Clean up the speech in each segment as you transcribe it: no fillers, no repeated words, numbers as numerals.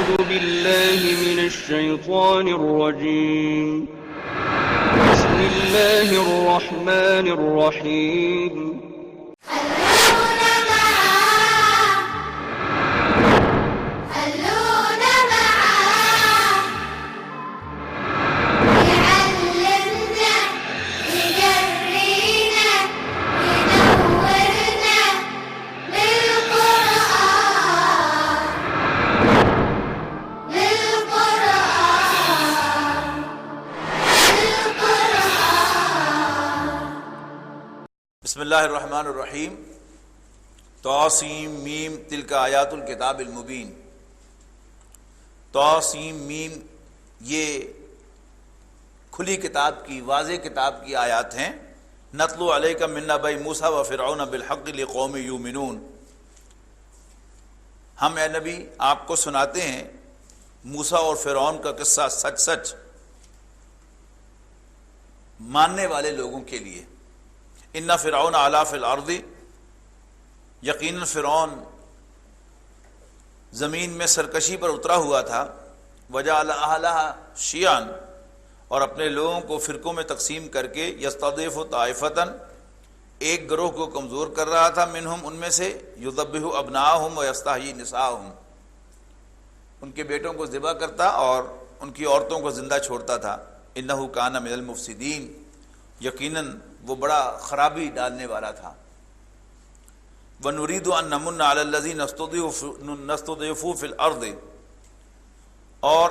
أعوذ بالله من الشيطان الرجيم بسم الله الرحمن الرحيم بسم اللہ الرحمن الرحیم طاسیم میم تلک آیات الکتاب المبین۔ طاسیم میم یہ کھلی کتاب کی، واضح کتاب کی آیات ہیں۔ نتلو علیک من نبأ موسیٰ و فرعون بالحق لقوم یؤمنون۔ ہم اے نبی آپ کو سناتے ہیں موسیٰ اور فرعون کا قصہ سچ سچ ماننے والے لوگوں کے لیے۔ ان فرعون علا فی الارض، یقیناً فرعون زمین میں سرکشی پر اترا ہوا تھا۔ وجعل اہلہا شیعاً، اور اپنے لوگوں کو فرقوں میں تقسیم کر کے یستضعف طائفتاً، ایک گروہ کو کمزور کر رہا تھا، منہم ان میں سے، یذبح ابناءہم ویستحیی نساءہم، ان کے بیٹوں کو ذبح کرتا اور ان کی عورتوں کو زندہ چھوڑتا تھا۔ انہ کان من المفسدین، یقیناً وہ بڑا خرابی ڈالنے والا تھا۔ وَنُرِيدُ أَن نَّمُنَّ عَلَى الَّذِينَ اسْتُضْعِفُوا فِي الْأَرْضِ، اور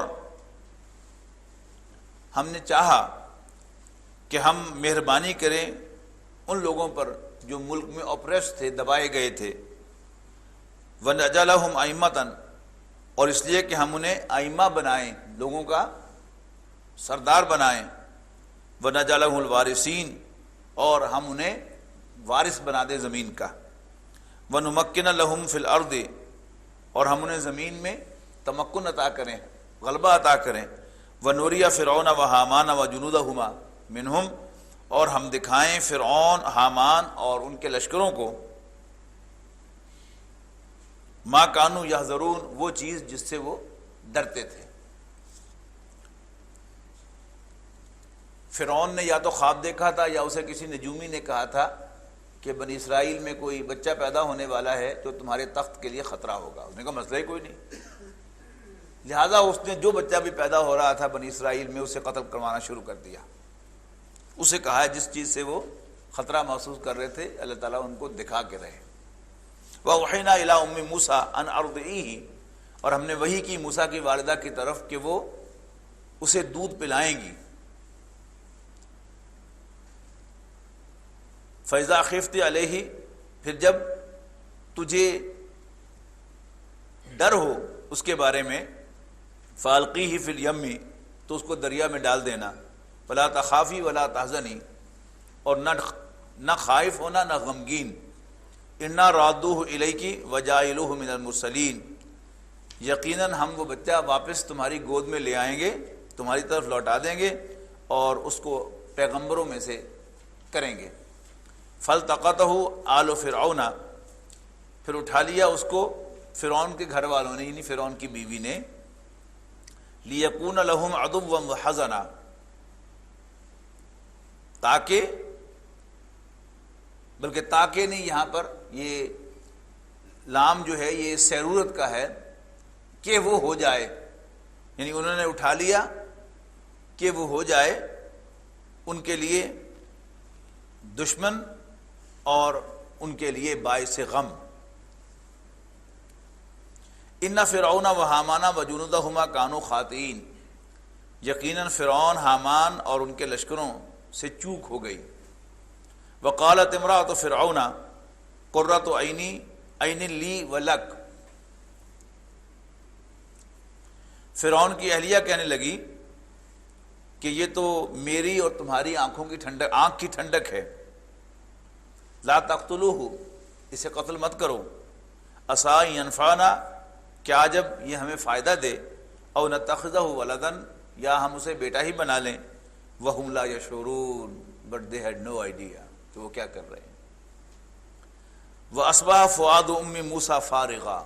ہم نے چاہا کہ ہم مہربانی کریں ان لوگوں پر جو ملک میں اوپریس تھے، دبائے گئے تھے۔ وَنَجْعَلَهُمْ أَئِمَّةً، اور اس لیے کہ ہم انہیں ائمہ بنائیں، لوگوں کا سردار بنائیں۔ وَنَجْعَلَهُمُ الْوَارِثِينَ، اور ہم انہیں وارث بنا دیں زمین کا۔ وَنُمَكِّنَ لَهُمْ فِي الْأَرْضِ، اور ہم انہیں زمین میں تمکن عطا کریں، غلبہ عطا کریں۔ وَنُرِيَ فِرْعَوْنَ وَحَامَانَ وَجُنُودَهُمَا مِنْهُمْ، اور ہم دکھائیں فرعون، حامان اور ان کے لشکروں کو، مَا كَانُوا يَحْذَرُونَ، وہ چیز جس سے وہ ڈرتے تھے۔ فرعون نے یا تو خواب دیکھا تھا یا اسے کسی نجومی نے کہا تھا کہ بنی اسرائیل میں کوئی بچہ پیدا ہونے والا ہے جو تمہارے تخت کے لیے خطرہ ہوگا۔ اس نے کہا مسئلہ ہی کوئی نہیں، لہٰذا اس نے جو بچہ بھی پیدا ہو رہا تھا بنی اسرائیل میں اسے قتل کروانا شروع کر دیا۔ اسے کہا ہے جس چیز سے وہ خطرہ محسوس کر رہے تھے اللہ تعالیٰ ان کو دکھا کے رہے۔ وَأَوْحَيْنَا إِلَىٰ أُمِّ مُوسَىٰ أَنْ أَرْضِعِيهِ، اور ہم نے وحی کی موسیٰ کی والدہ کی طرف کہ وہ اسے دودھ پلائیں گی۔ فَإِذَا خِفْتِ عَلَيْهِ، پھر جب تجھے ڈر ہو اس کے بارے میں، فَأَلْقِيهِ فِي الْيَمِّ، تو اس کو دریا میں ڈال دینا۔ وَلَا تَخَافِي وَلَا تَحْزَنِي، اور نہ خائف ہونا نہ غمگین۔ إِنَّا رَادُّوهُ إِلَيْكِ وَجَاعِلُوهُ مِنَ الْمُرْسَلِينَ، یقیناً ہم وہ بچہ واپس تمہاری گود میں لے آئیں گے، تمہاری طرف لوٹا دیں گے اور اس کو پیغمبروں میں سے کریں گے۔ فَالْتَقَطَهُ آلُ فِرْعَوْنَ، پھر اٹھا لیا اس کو فرعون کے گھر والوں نے، یعنی فرعون کی بیوی نے۔ لِيَكُونَ لَهُمْ عَدُوًّا وَحَزَنًا، تاکہ، بلکہ تاکہ نہیں، یہاں پر یہ لام جو ہے یہ سیرورت کا ہے کہ وہ ہو جائے، یعنی انہوں نے اٹھا لیا کہ وہ ہو جائے ان کے لیے دشمن اور ان کے لیے باعث غم۔ ان فرعون و حامان و جنودہما کانوا خاطئین، یقیناً فرعون، حامان اور ان کے لشکروں سے چوک ہو گئی۔ وقالت امرأۃ فرعون قرۃ عین لی ولک، فرعون کی اہلیہ کہنے لگی کہ یہ تو میری اور تمہاری آنکھوں کی ٹھنڈک، آنکھ کی ٹھنڈک ہے۔ لا تقتلوہ، اسے قتل مت کرو۔ عسیٰ ینفعنا، کیا جب یہ ہمیں فائدہ دے، او نتخذہ ولدا، یا ہم اسے بیٹا ہی بنا لیں۔ وہم لا یشعرون، but they had no idea کہ وہ کیا کر رہے ہیں۔ وَأَصْبَحَ فُؤَادُ أُمِّ مُوسَىٰ فَارِغًا،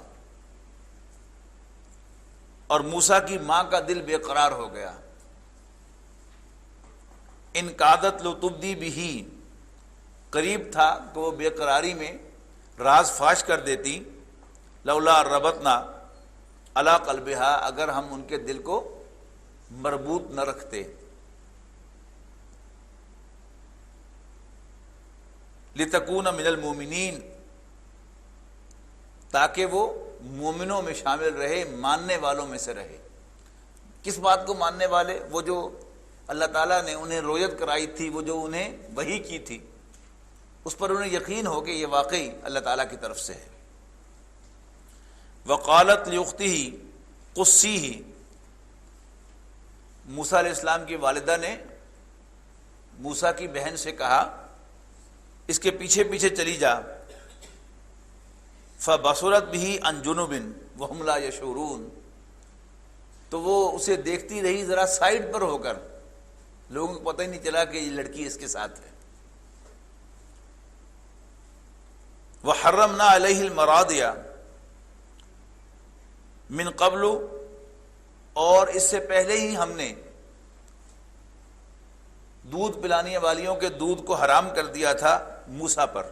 اور موسیٰ کی ماں کا دل بے قرار ہو گیا. ان قادت لتبدی بھی، قریب تھا کہ وہ بے قراری میں راز فاش کر دیتی. لولا ربطنا علی قلبہا، اگر ہم ان کے دل کو مربوط نہ رکھتے. لتکون من المؤمنین، تاکہ وہ مومنوں میں شامل رہے، ماننے والوں میں سے رہے. کس بات کو ماننے والے؟ وہ جو اللہ تعالیٰ نے انہیں رویت کرائی تھی، وہ جو انہیں وحی کی تھی، اس پر انہیں یقین ہو کہ یہ واقعی اللہ تعالیٰ کی طرف سے ہے. وقالت لاختہ قصیہ، موسیٰ علیہ السلام کی والدہ نے موسیٰ کی بہن سے کہا اس کے پیچھے پیچھے چلی جا. فبصرت به عن جنب وهم لا يشعرون، تو وہ اسے دیکھتی رہی ذرا سائڈ پر ہو کر، لوگوں کو پتہ ہی نہیں چلا کہ یہ لڑکی اس کے ساتھ ہے. وحرمنا علیہ المراضع من قبل، اور اس سے پہلے ہی ہم نے دودھ پلانے والیوں کے دودھ کو حرام کر دیا تھا موسیٰ پر.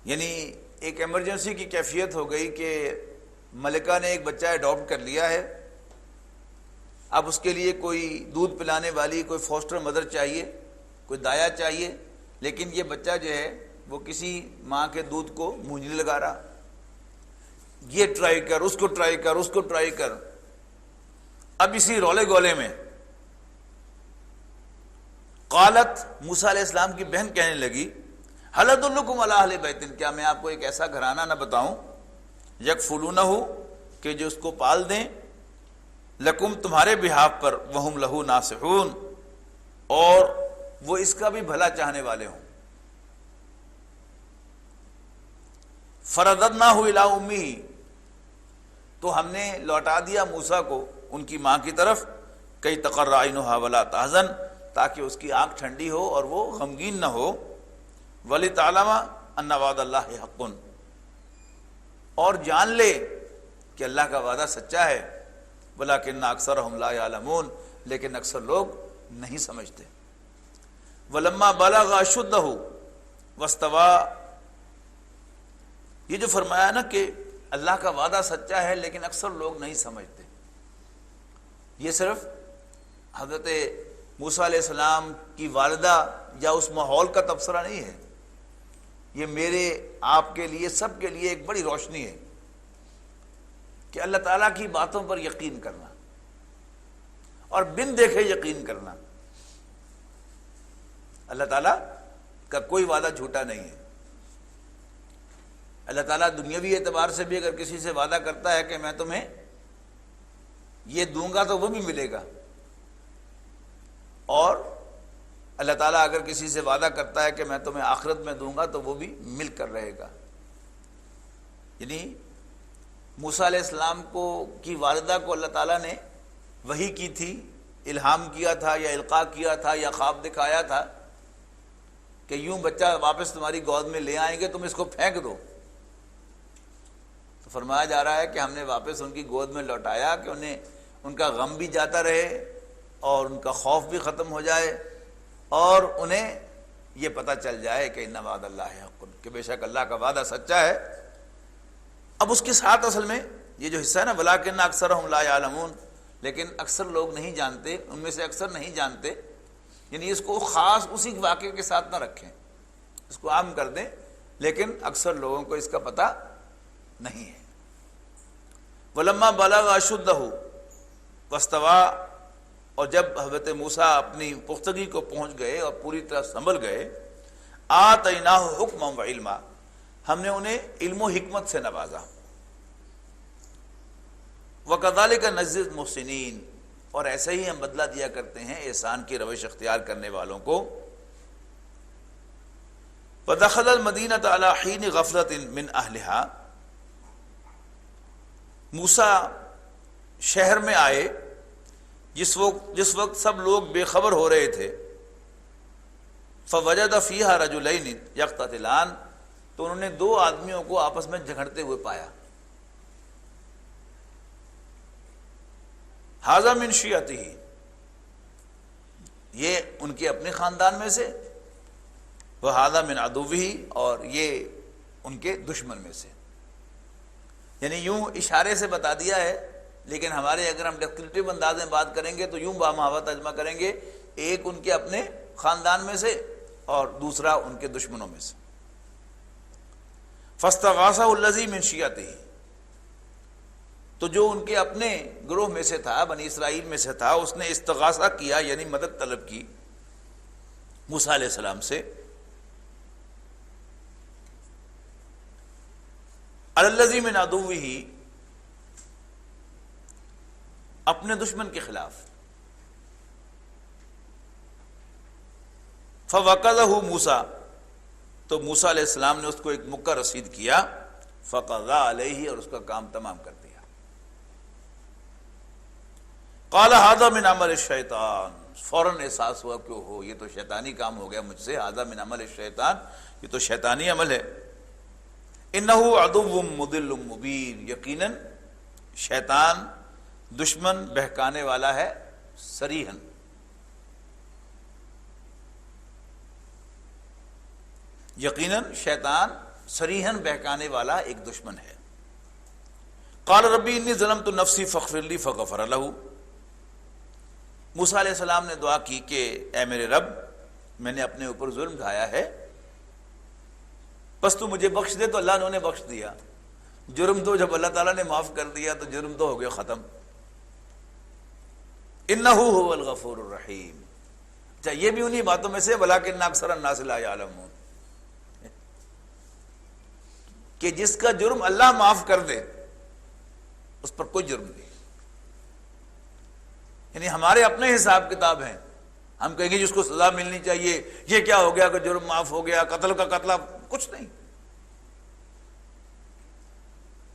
یعنی ایک ایمرجنسی کی کیفیت ہو گئی کہ ملکہ نے ایک بچہ اڈاپٹ کر لیا ہے، اب اس کے لیے کوئی دودھ پلانے والی، کوئی فوسٹر مدر چاہیے، کوئی دایا چاہیے، لیکن یہ بچہ جو ہے وہ کسی ماں کے دودھ کو منہ نہیں لگا رہا. یہ ٹرائی کر، اس کو ٹرائی کر، اس کو ٹرائی کر. اب اسی رولے گولے میں قالت، موسیٰ علیہ السلام کی بہن کہنے لگی هل ادلکم علی اہل بیت، کیا میں آپ کو ایک ایسا گھرانہ نہ بتاؤں یکفلونہ، کہ جو اس کو پال دیں، لکم تمہارے بہاف پر، وہم لہو ناصحون، اور وہ اس کا بھی بھلا چاہنے والے ہوں. فرددناہ الی امہ، تو ہم نے لوٹا دیا موسیٰ کو ان کی ماں کی طرف. کئی تقر عینھا ولا تحزن، تاکہ اس کی آنکھ ٹھنڈی ہو اور وہ غمگین نہ ہو. ولتعلم ان وعد اللہ حق، اور جان لے کہ اللہ کا وعدہ سچا ہے. ولکن اکثرہم لا یعلمون، لیکن اکثر لوگ نہیں سمجھتے. ولما بلغ اشدہ واستوى، یہ جو فرمایا نا کہ اللہ کا وعدہ سچا ہے لیکن اکثر لوگ نہیں سمجھتے، یہ صرف حضرت موسیٰ علیہ السلام کی والدہ یا اس ماحول کا تبصرہ نہیں ہے، یہ میرے آپ کے لیے، سب کے لیے ایک بڑی روشنی ہے کہ اللہ تعالیٰ کی باتوں پر یقین کرنا اور بن دیکھے یقین کرنا. اللہ تعالیٰ کا کوئی وعدہ جھوٹا نہیں ہے. اللہ تعالیٰ دنیاوی اعتبار سے بھی اگر کسی سے وعدہ کرتا ہے کہ میں تمہیں یہ دوں گا تو وہ بھی ملے گا، اور اللہ تعالیٰ اگر کسی سے وعدہ کرتا ہے کہ میں تمہیں آخرت میں دوں گا تو وہ بھی مل کر رہے گا. یعنی موسیٰ علیہ السلام کی والدہ کو اللہ تعالیٰ نے وحی کی تھی، الہام کیا تھا یا القاء کیا تھا یا خواب دکھایا تھا کہ یوں بچہ واپس تمہاری گود میں لے آئیں گے، تم اس کو پھینک دو. تو فرمایا جا رہا ہے کہ ہم نے واپس ان کی گود میں لوٹایا کہ انہیں ان کا غم بھی جاتا رہے اور ان کا خوف بھی ختم ہو جائے، اور انہیں یہ پتہ چل جائے کہ ان وعد اللہ حق، کہ بے شک اللہ کا وعدہ سچا ہے. اب اس کے ساتھ اصل میں یہ جو حصہ ہے نا ولکن اکثرہم لا یعلمون، لیکن اکثر لوگ نہیں جانتے، ان میں سے اکثر نہیں جانتے. یعنی اس کو خاص اسی واقعے کے ساتھ نہ رکھیں، اس کو عام کر دیں، لیکن اکثر لوگوں کو اس کا پتہ نہیں ہے. ولما بلغ اشدہ واستوى، اور جب حضرت موسیٰ اپنی پختگی کو پہنچ گئے اور پوری طرح سنبھل گئے، آتیناہ حکما و علما، ہم نے انہیں علم و حکمت سے نوازا. وکذالک نجزی المحسنین، اور ایسے ہی ہم بدلہ دیا کرتے ہیں احسان کی روش اختیار کرنے والوں کو. ودخل المدینۃ علی حین غفلۃ من اہلہا، موسیٰ شہر میں آئے جس وقت سب لوگ بے خبر ہو رہے تھے. فوجد فیہا رجلین یقتتلان، تو انہوں نے دو آدمیوں کو آپس میں جھگڑتے ہوئے پایا. ھذا من شیعتہ، یہ ان کے اپنے خاندان میں سے، وھذا من عدوہ، اور یہ ان کے دشمن میں سے. یعنی یوں اشارے سے بتا دیا ہے، لیکن ہمارے اگر ہم ڈسکرپٹیو انداز میں بات کریں گے تو یوں بامحاوہ ترجمہ کریں گے، ایک ان کے اپنے خاندان میں سے اور دوسرا ان کے دشمنوں میں سے. فاستغاثہ الذی من شیعتہ، تو جو ان کے اپنے گروہ میں سے تھا، بنی اسرائیل میں سے تھا، اس نے استغاثہ کیا یعنی مدد طلب کی موسیٰ علیہ السلام سے، علی الذی من عدوہ، اپنے دشمن کے خلاف. فوقظہ موسیٰ، تو موسیٰ علیہ السلام نے اس کو ایک مکہ رسید کیا، فقضى علیہ، اور اس کا کام تمام کر دیا. قال ھذا من عمل الشیطان، فوراً احساس ہوا کہ ہو یہ تو شیطانی کام ہو گیا مجھ سے، ھذا من عمل الشیطان، یہ تو شیطانی عمل ہے. انہ عدو مضل مبین، یقیناً شیطان دشمن بہکانے والا ہے صریحاً. یقیناً شیطان صریحاً بہکانے والا ایک دشمن ہے. قال ربی انی ظلمت نفسی فاغفر لی فغفر لہ، موسیٰ علیہ السلام نے دعا کی کہ اے میرے رب، میں نے اپنے اوپر ظلم ڈھایا ہے، بس تو مجھے بخش دے. تو اللہ انہوں نے بخش دیا. جرم تو جب اللہ تعالیٰ نے معاف کر دیا تو جرم تو ہو گیا ختم. انہ هو الغفور الرحیم. اچھا، یہ بھی انہی باتوں میں سے ولکن اکثر الناس لا یعلمون، کہ جس کا جرم اللہ معاف کر دے اس پر کوئی جرم نہیں. یعنی ہمارے اپنے حساب کتاب ہیں، ہم کہیں گے جس کو سزا ملنی چاہیے، یہ کیا ہو گیا کہ جرم معاف ہو گیا، قتل کا قتل، کچھ نہیں.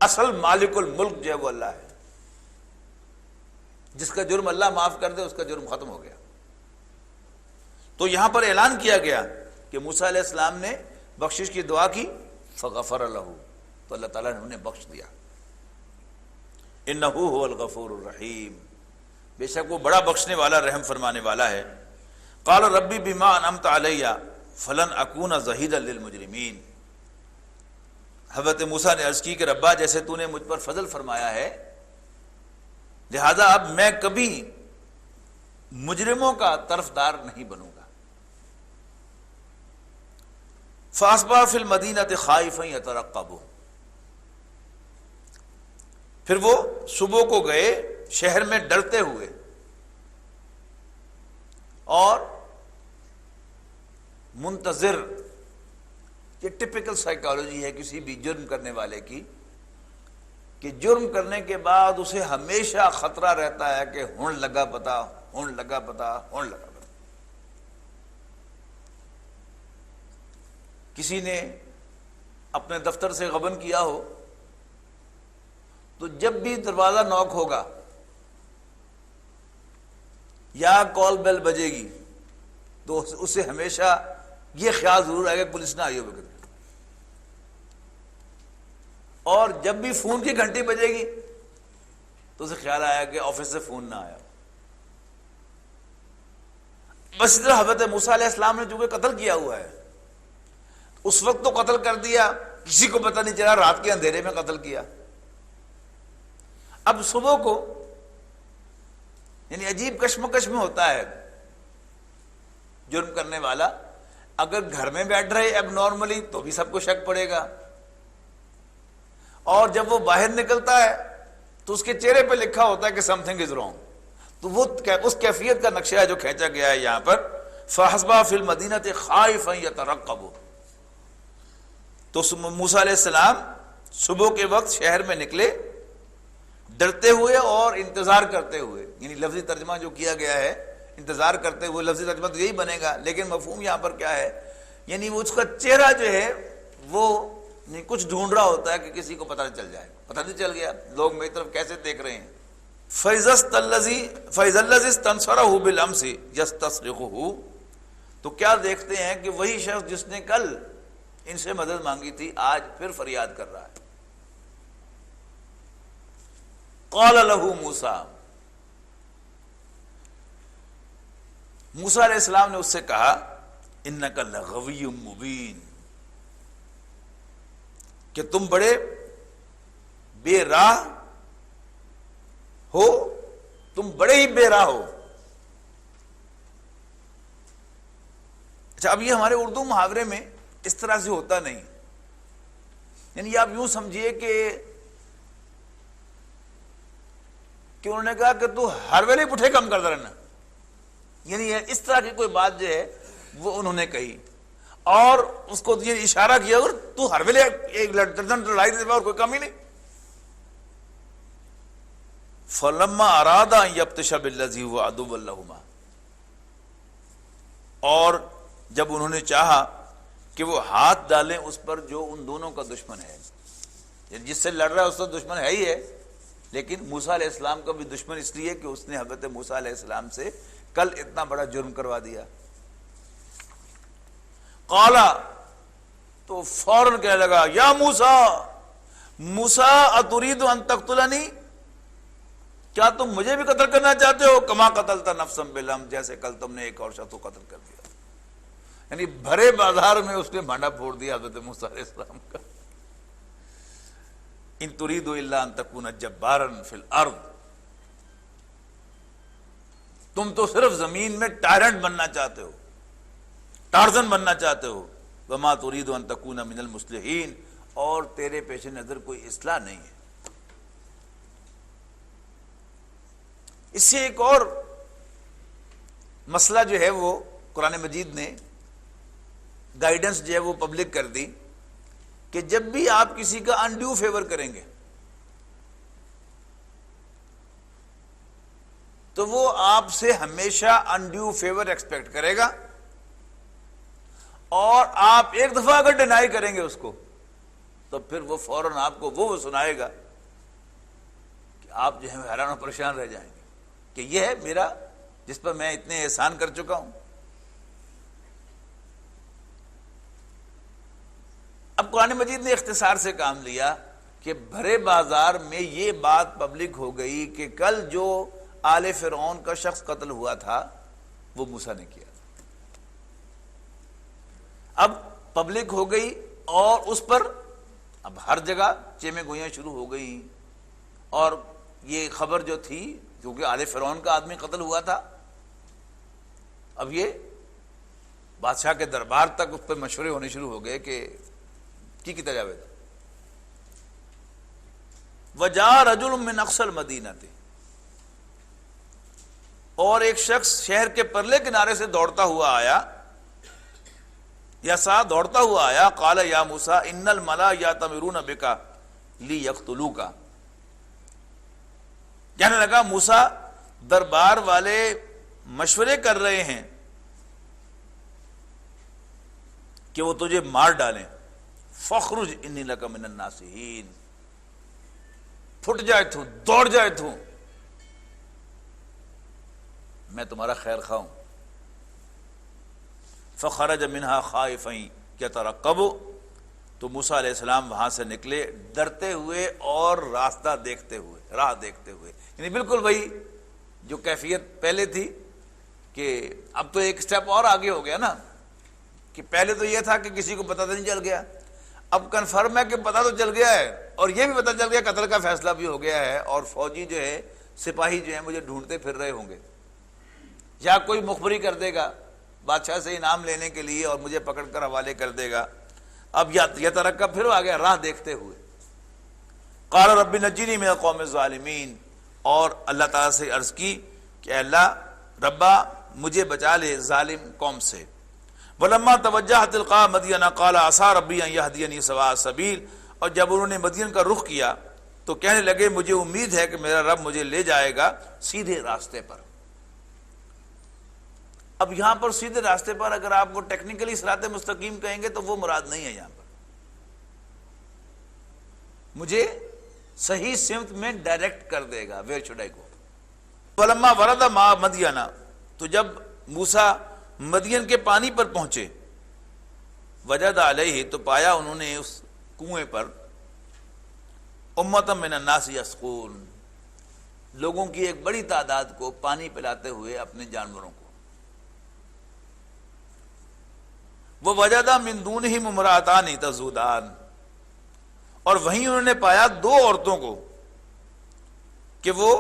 اصل مالک الملک جو ہے وہ اللہ ہے. جس کا جرم اللہ معاف کر دے اس کا جرم ختم ہو گیا. تو یہاں پر اعلان کیا گیا کہ موسیٰ علیہ السلام نے بخشش کی دعا کی، فغفر لہ، تو اللہ تعالیٰ نے انہیں بخش دیا. انہ هو الغفور الرحیم، بے شک وہ بڑا بخشنے والا رحم فرمانے والا ہے. قال ربی بما انعمت علی فلن اکون ظہیرا للمجرمین، حضرت موسیٰ نے عرض کی کہ ربا جیسے تو نے مجھ پر فضل فرمایا ہے، لہذا اب میں کبھی مجرموں کا طرفدار نہیں بنوں گا. فاصبح فی المدینۃ خائفا یترقب، پھر وہ صبح کو گئے شہر میں ڈرتے ہوئے، اور منتظر. یہ ٹپیکل سائیکالوجی ہے کسی بھی جرم کرنے والے کی، کہ جرم کرنے کے بعد اسے ہمیشہ خطرہ رہتا ہے کہ ہون لگا پتا، ہون لگا پتا، ہون لگا پتا. کسی نے اپنے دفتر سے غبن کیا ہو تو جب بھی دروازہ نوک ہوگا یا کال بیل بجے گی تو اسے ہمیشہ یہ خیال ضرور آئے گا پولیس نہ آئی ہو. اور جب بھی فون کی گھنٹی بجے گی تو اسے خیال آیا کہ آفس سے فون نہ آیا. بس اس طرح حضرت موسیٰ علیہ السلام نے چونکہ قتل کیا ہوا ہے، اس وقت تو قتل کر دیا، کسی کو پتہ نہیں چلا، رات کے اندھیرے میں قتل کیا. اب صبح کو یعنی عجیب کشمکش میں ہوتا ہے جرم کرنے والا. اگر گھر میں بیٹھ رہے اب نارملی تو بھی سب کو شک پڑے گا، اور جب وہ باہر نکلتا ہے تو اس کے چہرے پہ لکھا ہوتا ہے کہ سم تھنگ از رانگ. تو وہ اس کیفیت کا نقشہ ہے جو کھینچا گیا ہے یہاں پر. فَحَسْبَا فِي الْمَدِينَةِ خَائِفًا يَتَرَقَّبُ، تو موسیٰ علیہ السلام صبح کے وقت شہر میں نکلے ڈرتے ہوئے اور انتظار کرتے ہوئے. یعنی لفظی ترجمہ جو کیا گیا ہے انتظار کرتے ہوئے، لفظی ترجمہ تو یہی بنے گا، لیکن مفہوم یہاں پر کیا ہے، یعنی وہ اس کا چہرہ جو ہے وہ کچھ ڈھونڈ رہا ہوتا ہے کہ کسی کو پتہ نہ چل جائے. پتہ نہیں چل گیا لوگ میری طرف کیسے دیکھ رہے ہیں. فَإِذَا الَّذِي اسْتَنصَرَهُ بِالْأَمْسِ يَسْتَصْرِخُهُ، تو کیا دیکھتے ہیں کہ وہی شخص جس نے کل ان سے مدد مانگی تھی آج پھر فریاد کر رہا ہے. قَالَ لَهُ مُوسَىٰ، موسیٰ علیہ السلام نے اس سے کہا انک لغوی مبین، کہ تم بڑے بے راہ ہو، تم بڑے ہی بے راہ ہو۔ اچھا، اب یہ ہمارے اردو محاورے میں اس طرح سے ہوتا نہیں، یعنی آپ یوں سمجھیے کہ انہوں نے کہا کہ تو ہر ویلے پٹھے کم کرتا رہنا، یعنی اس طرح کی کوئی بات جو ہے وہ انہوں نے کہی، اور اس کو یہ اشارہ کیا اور تو ہر ویلے ایک لڑائی دے اور کوئی کم ہی نہیں۔ فلما اراد ان یبطش بالذی هو عدو لهما، اور جب انہوں نے چاہا کہ وہ ہاتھ ڈالیں اس پر جو ان دونوں کا دشمن ہے، جس سے لڑ رہا ہے اس کا دشمن ہے ہی ہے، لیکن موسیٰ علیہ السلام کا بھی دشمن اس لیے کہ اس نے حضرت موسیٰ علیہ السلام سے کل اتنا بڑا جرم کروا دیا۔ قالا، تو فوراً کہنے لگا یا موسیٰ اترید ان تقتلنی، کیا تم مجھے بھی قتل کرنا چاہتے ہو؟ کما قتلت نفسا بالامس، جیسے کل تم نے ایک اور شخص کو قتل کر دیا۔ یعنی بھرے بازار میں اس نے بھانڈا پھوڑ دیا حضرت موسیٰ علیہ السلام کا۔ ان ترید الا ان تکون جبارا فی الارض، تم تو صرف زمین میں ٹائرنٹ بننا چاہتے ہو، ٹارزن بننا چاہتے ہو۔ وما ترید ان تکون من المصلحین، اور تیرے پیش نظر کوئی اصلاح نہیں ہے۔ اس سے ایک اور مسئلہ جو ہے وہ قرآن مجید نے گائیڈنس جو ہے وہ پبلک کر دی کہ جب بھی آپ کسی کا انڈیو فیور کریں گے تو وہ آپ سے ہمیشہ انڈیو فیور ایکسپیکٹ کرے گا، اور آپ ایک دفعہ اگر ڈینائی کریں گے اس کو تو پھر وہ فوراً آپ کو وہ سنائے گا کہ آپ جو ہے حیران و پریشان رہ جائیں گے کہ یہ ہے میرا جس پر میں اتنے احسان کر چکا ہوں۔ اب قرآن مجید نے اختصار سے کام لیا کہ بھرے بازار میں یہ بات پبلک ہو گئی کہ کل جو آل فرعون کا شخص قتل ہوا تھا وہ موسیٰ نے کیا تھا۔ اب پبلک ہو گئی اور اس پر اب ہر جگہ چیمیں گوئیاں شروع ہو گئی، اور یہ خبر جو تھی کیونکہ آل فرعون کا آدمی قتل ہوا تھا، اب یہ بادشاہ کے دربار تک اس پہ مشورے ہونے شروع ہو گئے کہ کی تجاویز۔ وجاء رجل من اقصى المدینہ، اور ایک شخص شہر کے پرلے کنارے سے دوڑتا ہوا آیا، یا سا دوڑتا ہوا آیا، قال یا موسیٰ ان الملا یاتمرون بک لیقتلوک، کہنے لگا موسیٰ دربار والے مشورے کر رہے ہیں کہ وہ تجھے مار ڈالیں، فخرج انی لک من الناصحین، پھٹ جائے تو دوڑ جائے تو میں تمہارا خیر خواہ ہوں۔ فخرج منہا خائفا یترقب، تو موسیٰ علیہ السلام وہاں سے نکلے ڈرتے ہوئے اور راستہ دیکھتے ہوئے، راہ دیکھتے ہوئے، یعنی بالکل وہی جو کیفیت پہلے تھی کہ اب تو ایک سٹیپ اور آگے ہو گیا نا، کہ پہلے تو یہ تھا کہ کسی کو پتہ نہیں چل گیا، اب کنفرم ہے کہ پتہ تو چل گیا ہے، اور یہ بھی پتہ چل گیا قتل کا فیصلہ بھی ہو گیا ہے، اور فوجی جو ہے سپاہی جو ہیں مجھے ڈھونڈتے پھر رہے ہوں گے، یا کوئی مخبری کر دے گا بادشاہ سے انعام لینے کے لیے اور مجھے پکڑ کر حوالے کر دے گا۔ اب یہ ترقب پھر آ گیا راہ دیکھتے ہوئے۔ قال رب نجنی من القوم الظالمین، اور اللہ تعالیٰ سے عرض کی کہ اے اللہ ربا مجھے بچا لے ظالم قوم سے۔ ولما توجہ تلقاء مدین قال عسى ربی ان یہدینی سواء السبیل، اور جب انہوں نے مدین کا رخ کیا تو کہنے لگے مجھے امید ہے کہ میرا رب مجھے لے جائے گا سیدھے راستے پر۔ اب یہاں پر سیدھے راستے پر اگر آپ کو ٹیکنیکلی صراط مستقیم کہیں گے تو وہ مراد نہیں ہے، یہاں پر مجھے صحیح سمت میں ڈائریکٹ کر دے گا، ویئر شوڈ آئی گو۔ ولما ورد ماء مدین، تو جب موسیٰ مدین کے پانی پر پہنچے، وجد علیہ، تو پایا انہوں نے اس کنویں پر امۃ من الناس یسقون، لوگوں کی ایک بڑی تعداد کو پانی پلاتے ہوئے اپنے جانوروں کو۔ وَوَجَدَ مِن دُونِهِمْ امْرَأَتَانِ تَذُودَانِ، اور وہیں انہوں نے پایا دو عورتوں کو کہ وہ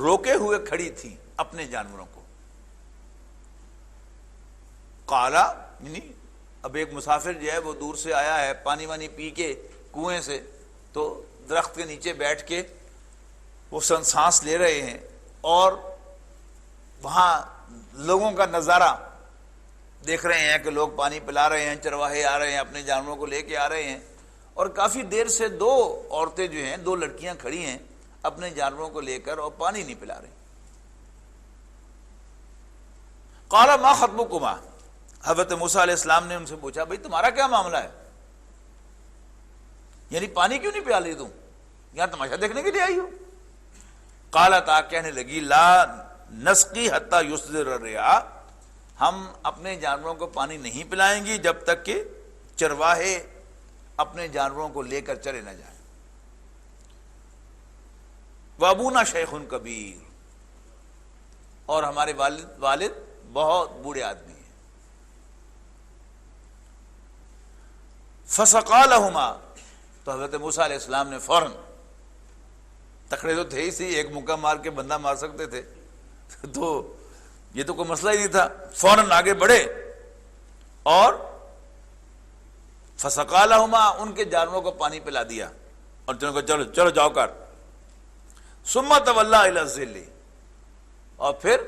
روکے ہوئے کھڑی تھی اپنے جانوروں کو. قالا، یعنی اب ایک مسافر جو ہے وہ دور سے آیا ہے، پانی وانی پی کے کنویں سے، تو درخت کے نیچے بیٹھ کے وہ سانس لے رہے ہیں، اور وہاں لوگوں کا نظارہ دیکھ رہے ہیں کہ لوگ پانی پلا رہے ہیں، چرواہے آ رہے ہیں، اپنے جانوروں کو لے کے آ رہے ہیں، اور کافی دیر سے دو عورتیں جو ہیں، دو لڑکیاں کھڑی ہیں اپنے جانوروں کو لے کر، اور پانی نہیں پلا رہی. قال ما خطبکما، حضرت موسیٰ علیہ السلام نے ان سے پوچھا بھئی تمہارا کیا معاملہ ہے، یعنی پانی کیوں نہیں پلا رہی تم، یہاں تماشا دیکھنے کے لیے آئی ہو؟ قالتا، کہنے لگی لا نسقی حتی یصدر الرعاء، ہم اپنے جانوروں کو پانی نہیں پلائیں گی جب تک کہ چرواہے اپنے جانوروں کو لے کر چلے نہ جائیں. وابونا شیخ کبیر، اور ہمارے والد بہت بوڑھے آدمی ہیں. فسقا لہما، تو حضرت موسیٰ علیہ السلام نے فوراً، تکڑے تو تھے ہی سی، ایک مکہ مار کے بندہ مار سکتے تھے، تو یہ تو کوئی مسئلہ ہی نہیں تھا، فوراً آگے بڑھے اور فسقا لہما، ان کے جانوروں کو پانی پلا دیا، اور جنہوں کو چلو چلو جاؤ کر. ثم تولی الی الظل، اور پھر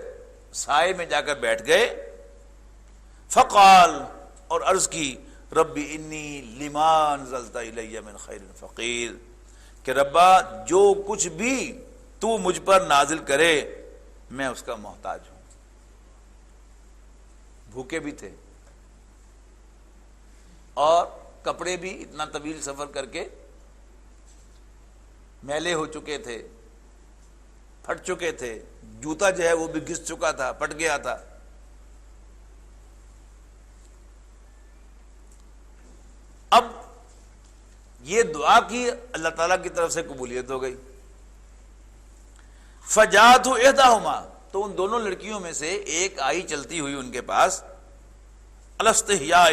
سائے میں جا کر بیٹھ گئے. فقال، اور عرض کی، ربی انی لما انزلت الی من خیر فقیر، کہ ربا جو کچھ بھی تو مجھ پر نازل کرے میں اس کا محتاج ہوں. بھوکے بھی تھے اور کپڑے بھی اتنا طویل سفر کر کے میلے ہو چکے تھے، پھٹ چکے تھے، جوتا جو ہے وہ بھی گھس چکا تھا، پھٹ گیا تھا. اب یہ دعا کی، اللہ تعالیٰ کی طرف سے قبولیت ہو گئی. فجاءت احداہما، تو ان دونوں لڑکیوں میں سے ایک آئی چلتی ہوئی ان کے پاس، الاستحیاء،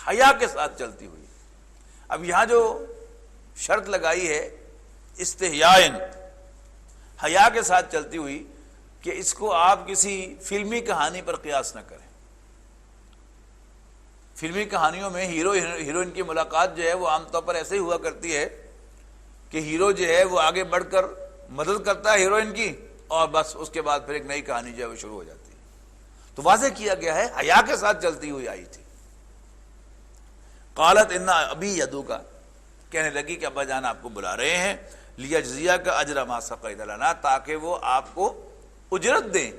حیا کے ساتھ چلتی ہوئی. اب یہاں جو شرط لگائی ہے استحیاء، حیا کے ساتھ چلتی ہوئی، کہ اس کو آپ کسی فلمی کہانی پر قیاس نہ کریں. فلمی کہانیوں میں ہیرو ہیروئن کی ملاقات جو ہے وہ عام طور پر ایسے ہی ہوا کرتی ہے کہ ہیرو جو ہے وہ آگے بڑھ کر مدد کرتا ہے ہیروئن کی، اور بس اس کے بعد پھر ایک نئی کہانی جو ہے وہ شروع ہو جاتی ہے. تو واضح کیا گیا ہے حیا کے ساتھ چلتی ہوئی آئی تھی. قالت ان ابی یدعوک، کہنے لگی کہ ابا جان آپ کو بلا رہے ہیں، لیجزیک اجر ما سقیت لنا، تاکہ وہ آپ کو اجرت دیں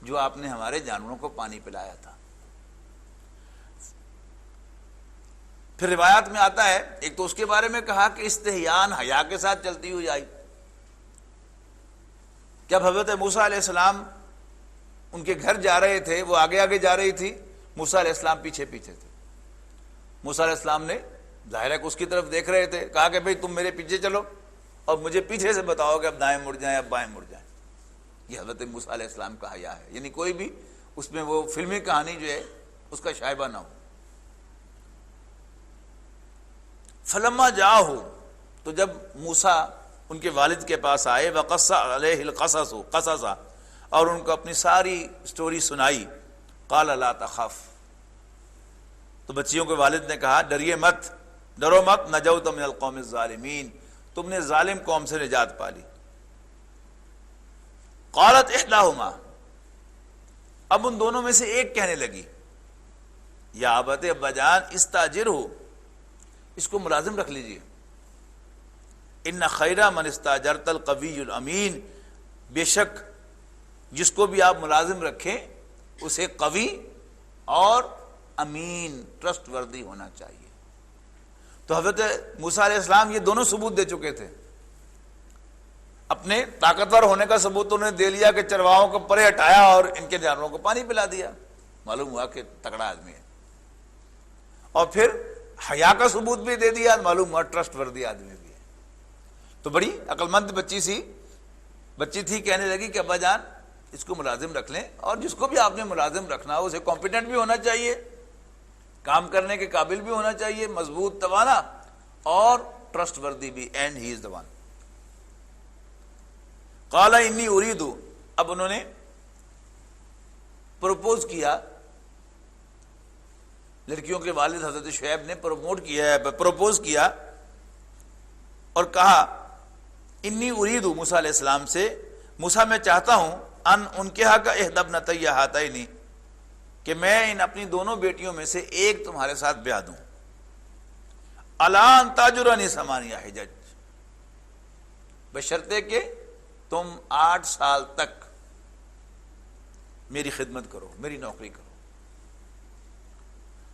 جو آپ نے ہمارے جانوروں کو پانی پلایا تھا. پھر روایات میں آتا ہے، ایک تو اس کے بارے میں کہا کہ استحیان، حیا کے ساتھ چلتی ہوئی آئی. جب حضرت موسیٰ علیہ السلام ان کے گھر جا رہے تھے، وہ آگے آگے جا رہی تھی، موسیٰ علیہ السلام پیچھے پیچھے تھے. موسیٰ علیہ السلام نے ظاہر ہے کہ اس کی طرف دیکھ رہے تھے، کہا کہ بھئی تم میرے پیچھے چلو اور مجھے پیچھے سے بتاؤ کہ اب دائیں مڑ جائیں اب بائیں مڑ جائیں. یہ حضرت موسیٰ علیہ السلام کا حیا ہے، یعنی کوئی بھی اس میں وہ فلمی کہانی جو ہے اس کا شائبہ نہ ہو. فلما جاءہ، تو جب موسیٰ ان کے والد کے پاس آئے، وقص علیہ القصص، اور ان کو اپنی ساری سٹوری سنائی. قال لا تخف، تو بچیوں کے والد نے کہا ڈریے مت، ڈرو مت، نجوت من القوم الظالمین، تم نے ظالم قوم سے نجات پا لی. قالت احداہما، اب ان دونوں میں سے ایک کہنے لگی، یا ابت، ابا جان، استاجرہ، اس کو ملازم رکھ لیجئے. ان خیر من استاجرت القوی الامین، بے شک جس کو بھی آپ ملازم رکھیں اسے قوی اور امین، ٹرسٹ وردی ہونا چاہیے. تو حضرت موسیٰ علیہ السلام یہ دونوں ثبوت دے چکے تھے. اپنے طاقتور ہونے کا ثبوت انہوں نے دے لیا کہ چرواہوں کو پرے ہٹایا اور ان کے جانوروں کو پانی پلا دیا، معلوم ہوا کہ تگڑا آدمی ہے. اور پھر حیا کا ثبوت بھی دے دیا، معلوم ہوا ٹرسٹ وردی آدمی بھی ہے. تو بڑی عقل مند بچی تھی، کہنے لگی کہ ابا جان اس کو ملازم رکھ لیں، اور جس کو بھی آپ نے ملازم رکھنا ہو اسے کمپیٹنٹ بھی ہونا چاہیے، کام کرنے کے قابل بھی ہونا چاہیے، مضبوط توانا اور ٹرسٹ وردی بھی، and he is the one. قال انی ارید، اب انہوں نے پروپوز کیا، لڑکیوں کے والد حضرت شعیب نے پروپوز کیا اور کہا انی ارید موسیٰ علیہ السلام سے، موسیٰ میں چاہتا ہوں ان انکحا کا احدی ابنتی ہاتین، کہ میں ان اپنی دونوں بیٹیوں میں سے ایک تمہارے ساتھ بیاہ دوں، الا ان تاجرنی ثمانیہ حجج، بشرطے کہ تم 8 سال تک میری خدمت کرو، میری نوکری کرو۔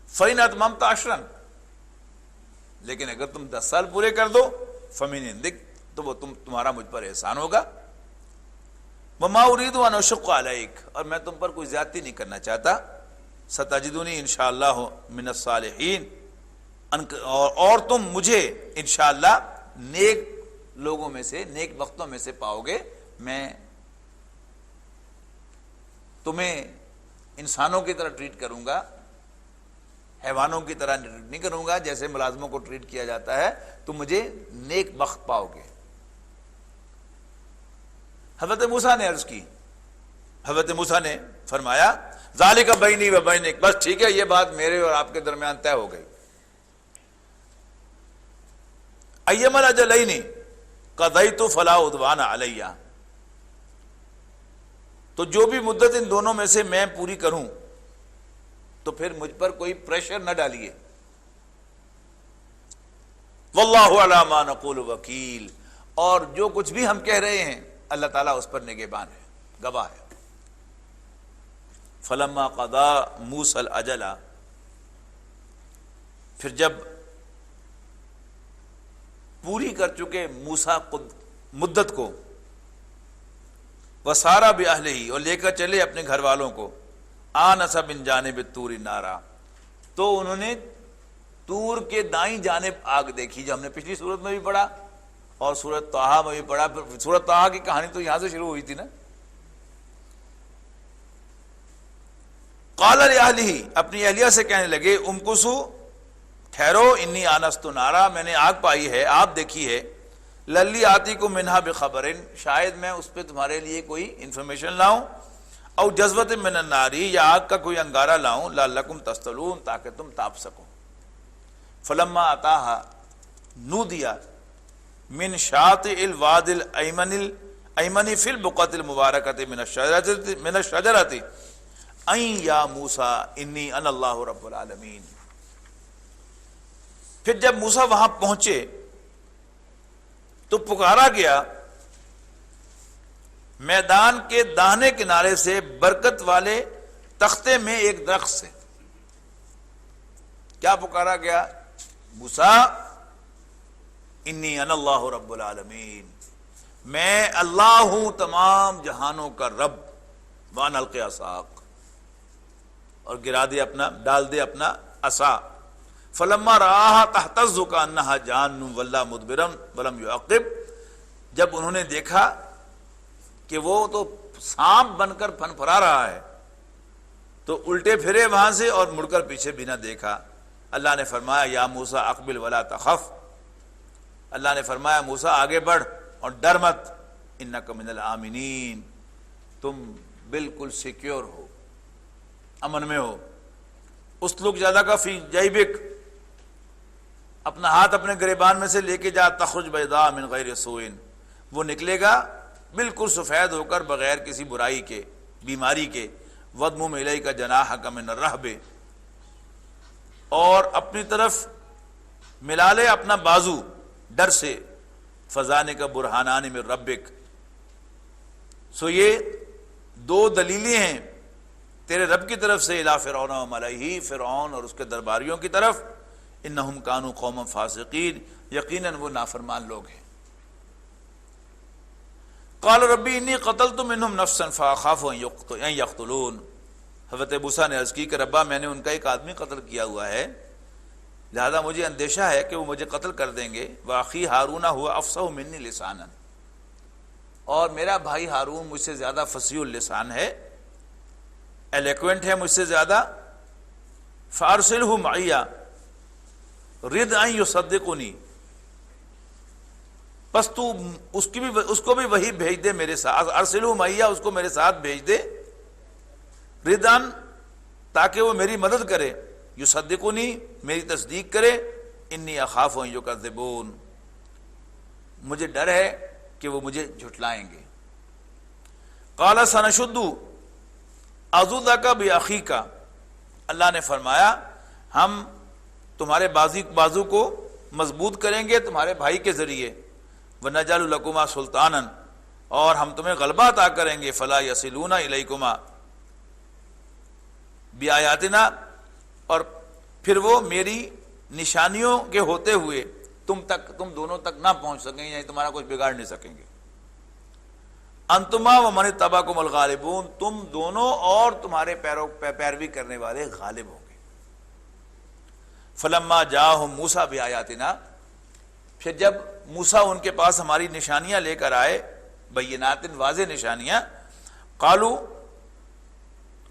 فَإِنْ أَتْمَمْتَ عَشْرًا، لیکن اگر تم 10 سال پورے کر دو، فَمِنْ عِنْدِكَ، تو وہ تمہارا مجھ پر احسان ہوگا۔ وَمَا أُرِيدُ أَنْ أَشُقَّ عَلَيْكَ، اور میں تم پر کوئی زیادتی نہیں کرنا چاہتا۔ سَتَجِدُنِي انشاءاللہ من الصالحین، اور تم مجھے انشاءاللہ نیک لوگوں میں سے، نیک وقتوں میں سے پاؤ گے۔ میں تمہیں انسانوں کی طرح ٹریٹ کروں گا، حیوانوں کی طرح نہیں کروں گا جیسے ملازموں کو ٹریٹ کیا جاتا ہے، تم مجھے نیک وقت پاؤ گے۔ حضرت موسیٰ نے عرض کی، حضرت موسیٰ نے فرمایا ذالک بینی و بینک، بس ٹھیک ہے، یہ بات میرے اور آپ کے درمیان طے ہو گئی۔ ایما الاجلین قضیت فلا عدوان علیہ، تو جو بھی مدت ان دونوں میں سے میں پوری کروں تو پھر مجھ پر کوئی پریشر نہ ڈالیے۔ واللہ علی ما نقول وکیل، اور جو کچھ بھی ہم کہہ رہے ہیں اللہ تعالیٰ اس پر نگہبان ہے، گواہ ہے۔ فلما قضا موسیٰ الاجل، پھر جب پوری کر چکے موسیٰ مدت کو، وسارا باہلہ، اور لے کر چلے اپنے گھر والوں کو، آنس من جانب الطور نارا، تو انہوں نے طور کے دائیں جانب آگ دیکھی، جو ہم نے پچھلی صورت میں بھی پڑھا اور سورۃ طٰہٰ میں بھی پڑھا۔ سورۃ طٰہٰ کی کہانی تو یہاں سے شروع ہوئی تھی نا۔ قال لأہلہ، اپنی اہلیہ سے کہنے لگے، امکثوا، ٹھہرو، انی آنست نارا، میں نے آگ پائی ہے، آپ دیکھی ہے، لعلی آتیکم منہا بخبر، شاید میں اس پہ تمہارے لیے کوئی انفارمیشن لاؤں، او جذبۃ من الناری، یا آگ کا کوئی انگارہ لاؤں، لعلکم تصطلون، تاکہ تم تاپ سکو۔ فلما اتاہا نودی من شاطئ الوادی الایمن فی البقعۃ المبارکۃ من الشجرۃ ان یا موسیٰ انی انا اللہ رب العالمین۔ پھر جب موسیٰ وہاں پہنچے تو پکارا گیا میدان کے داہنے کنارے سے برکت والے تختے میں ایک درخت سے۔ کیا پکارا گیا؟ موسیٰ انی انا اللہ رب العالمین، میں اللہ ہوں تمام جہانوں کا رب، وان القی عصاک، اور گرا دے اپنا، ڈال دے اپنا عصا۔ فلما رآہا تہتز کانہا جان ولا مدبرا ولم یعقب، جب انہوں نے دیکھا کہ وہ تو سانپ بن کر پھنپھرا رہا ہے تو الٹے پھرے وہاں سے اور مڑ کر پیچھے بھی نہ دیکھا۔ اللہ نے فرمایا یا موسیٰ اقبل ولا تخف، اللہ نے فرمایا موسیٰ آگے بڑھ اور ڈر مت، انک من الآمنین، تم بالکل سیکیور ہو، امن میں ہو۔ اسلک زیادہ کا فی جیبک، اپنا ہاتھ اپنے گریبان میں سے لے کے جا، تخرج بیضاء من غیر سوء، وہ نکلے گا بالکل سفید ہو کر بغیر کسی برائی کے، بیماری کے۔ وَضْمُمْ إِلَيْكَ جَنَاحَكَ مِنَ الرَّهْبِ، اور اپنی طرف ملا لے اپنا بازو ڈر سے، فَذَانِكَ بُرْهَانَانِ مِن رَبِّكَ، سو یہ دو دلیلیں ہیں تیرے رب کی طرف سے، الی فرعون و ملئہ، فرعون اور اس کے درباریوں کی طرف، انہم کانوا قوما فاسقین، یقیناً وہ نافرمان لوگ ہیں۔ قال ربی انی قتلت منہم نفسا فاخاف ان یقتلون، حضرت موسیٰ نے عرض کی کہ ربا میں نے ان کا ایک آدمی قتل کیا ہوا ہے، لہذا مجھے اندیشہ ہے کہ وہ مجھے قتل کر دیں گے۔ واخی ہارون ہوا افصح منی لسانا، اور میرا بھائی ہارون مجھ سے زیادہ فصیح اللسان ہے، ایلیکوینٹ ہے مجھ سے زیادہ، فارسلہ معی رد ان یصدقنی، پس تو اس کو بھی وہی بھیج دے میرے ساتھ، ارسلہ معی، اس کو میرے ساتھ بھیج دے، ردان، تاکہ وہ میری مدد کرے، یصدقنی، میری تصدیق کرے، انی اخاف ان یکذبون، مجھے ڈر ہے کہ وہ مجھے جھٹلائیں گے۔ قال سنشد عضدک باخیک، اللہ نے فرمایا ہم تمہارے بازو کو مضبوط کریں گے تمہارے بھائی کے ذریعے، وَنَجْعَلُ لَكُمَا سُلْطَانًا، اور ہم تمہیں غلبہ عطا کریں گے، فَلَا يَصِلُونَ إِلَيْكُمَا بِآيَاتِنَا، اور پھر وہ میری نشانیوں کے ہوتے ہوئے تم دونوں تک نہ پہنچ سکیں، یعنی تمہارا کچھ بگاڑ نہیں سکیں گے۔ انتما ومن اتبعکم الغالبون، تم دونوں اور تمہارے پیروی کرنے والے غالب ہوں گے۔ فلما جاءہم موسیٰ بآیاتنا، پھر جب موسیٰ ان کے پاس ہماری نشانیاں لے کر آئے، بینات، واضح نشانیاں، قالو،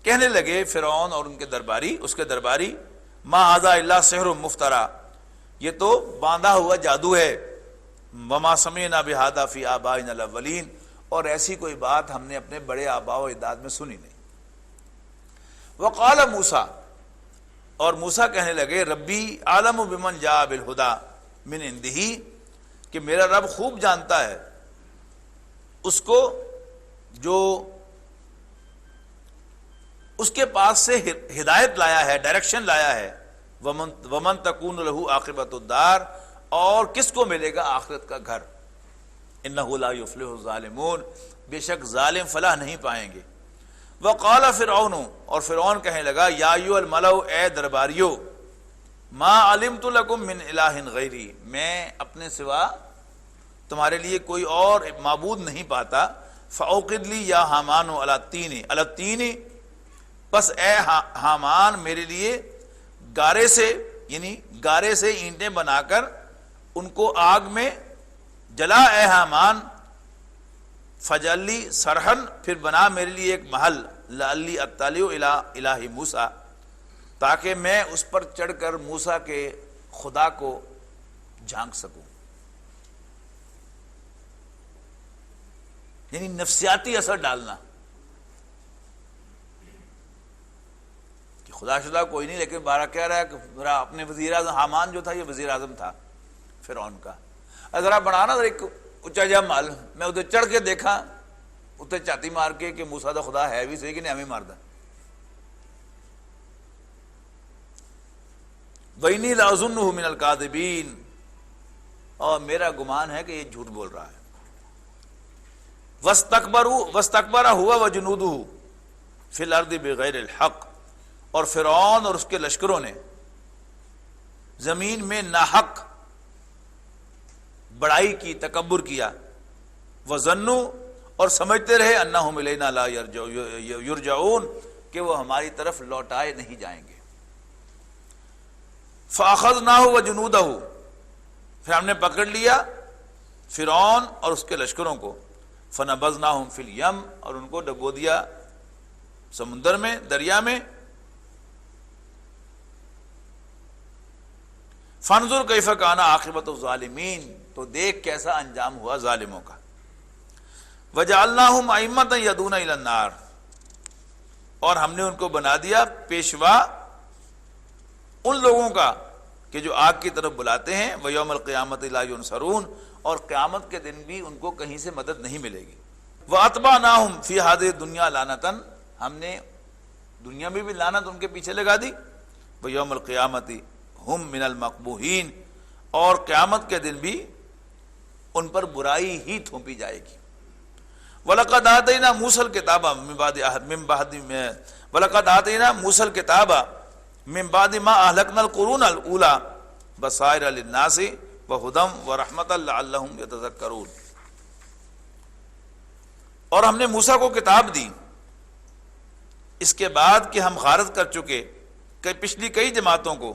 کہنے لگے فرعون اور اس کے درباری، ما ھذا الا سحر مفترا، یہ تو باندھا ہوا جادو ہے، وما سمعنا بھذا فی آبائنا الاولین، اور ایسی کوئی بات ہم نے اپنے بڑے آباء و اجداد میں سنی نہیں۔ وقال موسیٰ، اور موسیٰ کہنے لگے، ربی عالم بمن جاء بالہدی من عندہ، کہ میرا رب خوب جانتا ہے اس کو جو اس کے پاس سے ہدایت لایا ہے، ڈائریکشن لایا ہے، ومن تکون لہ عاقبۃ الدار، اور کس کو ملے گا آخرت کا گھر، انہ لا یفلح الظالمون، بے شک ظالم فلاح نہیں پائیں گے۔ وقال فرعون، اور فرعون کہنے لگا، یا ایھا الملأ، اے درباریو، ما علمت لکم من الہ غیری، میں اپنے سوا تمہارے لیے کوئی اور معبود نہیں پاتا، فاوقد لی یا حامان علی الطین، پس اے حامان میرے لیے گارے سے، یعنی گارے سے اینٹیں بنا کر ان کو آگ میں جلا، اے حامان، فجلی سرحن، پھر بنا میرے لیے ایک محل، لعلی اطلع الی الہ موسیٰ، تاکہ میں اس پر چڑھ کر موسیٰ کے خدا کو جھانک سکوں۔ یعنی نفسیاتی اثر ڈالنا کہ خدا شدہ کوئی نہیں، لیکن بارہ کہہ رہا ہے کہ میرا اپنے وزیر اعظم، حامان جو تھا یہ وزیر اعظم تھا فرعون کا، ذرا بنانا ایک اونچا جا مال، میں ادھر چڑھ کے دیکھا، اتنے چاتی مار کے کہ موسیٰ دا خدا ہے بھی صحیح کہ نہیں ہمیں مار دا، وَإِنِّي لَأَظُنُّهُ مِنَ الْكَاذِبِينَ، اور میرا گمان ہے کہ یہ جھوٹ بول رہا ہے۔ وَاسْتَكْبَرَ هُوَ وَجُنُودُهُ فِي الْأَرْضِ بِغَيْرِ الْحَقِّ، اور فرعون اور اس کے لشکروں نے زمین میں ناحق بڑائی کی، تکبر کیا، وَظَنُّوا، اور سمجھتے رہے، أَنَّهُمْ إِلَيْنَا لَا يُرْجَعُونَ، کہ وہ ہماری طرف لوٹائے نہیں جائیں گے۔ فَأَخَذْنَاهُ وَجُنُودَهُ، پھر ہم نے پکڑ لیا فرعون اور اس کے لشکروں کو، فَنَبَذْنَاهُمْ فِي الْيَمِّ، اور ان کو ڈبو دیا سمندر میں، دریا میں۔ فَانظُرْ كَيْفَ كَانَ عَاقِبَةُ الظَّالِمِينَ، تو دیکھ کیسا انجام ہوا ظالموں کا۔ وَجَعَلْنَاهُمْ أَئِمَّةً يَدْعُونَ إِلَى النَّارِ، اور ہم نے ان کو بنا دیا پیشوا ان لوگوں کا کہ جو آگ کی طرف بلاتے ہیں، وَيَوْمَ الْقِيَامَةِ لَا يُنصَرُونَ، اور قیامت کے دن بھی ان کو کہیں سے مدد نہیں ملے گی۔ وَأَتْبَعْنَاهُمْ فِي هَذِهِ الدُّنْيَا لَعْنَةً، ہم نے دنیا میں بھی لعنت ان کے پیچھے لگا دی، وَيَوْمَ الْقِيَامَةِ ہم من المقبوحین، اور قیامت کے دن بھی ان پر برائی ہی تھوپی جائے گی۔ وَلَقَدْ آتَيْنَا مُوسَى الْكِتَابَ وَلَقَدْ آتَيْنَا مُوسَى الْكِتَابَ مِن بَعْدِ مَا أَهْلَكْنَا الْقُرُونَ الْأُولَى بَصَائِرَ لِلنَّاسِ وَهُدًى وَرَحْمَةً لَعَلَّهُمْ يَتَذَكَّرُونَ، اور ہم نے موسیٰ کو کتاب دی اس کے بعد کہ ہم غارت کر چکے پچھلی کئی جماعتوں کو،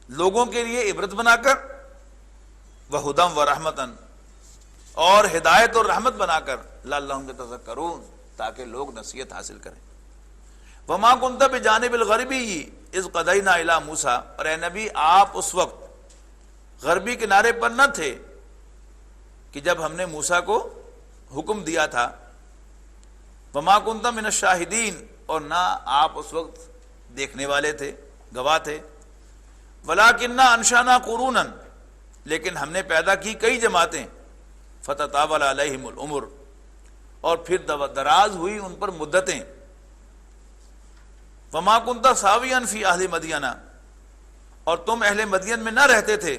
لوگوں کے لیے عبرت بنا کر، وَهُدًى وَرَحْمَةً، اور ہدایت اور رحمت بنا کر، لَعَلَّهُمْ يَتَذَكَّرُونَ، تاکہ لوگ نصیحت حاصل کریں۔ وما کنت بجانب الغربی اذ قضینا الی موسیٰ، اور اے نبی آپ اس وقت غربی کنارے پر نہ تھے کہ جب ہم نے موسیٰ کو حکم دیا تھا. وما کنت من الشاہدین، اور نہ آپ اس وقت دیکھنے والے تھے، گواہ تھے. ولیکننا انشأنا قرونا، لیکن ہم نے پیدا کی کئی جماعتیں. فتطاول علیہم العمر، اور پھر دراز ہوئی ان پر مدتیں. وما کنت ساویا فی اہل مدین، اور تم اہل مدین میں نہ رہتے تھے.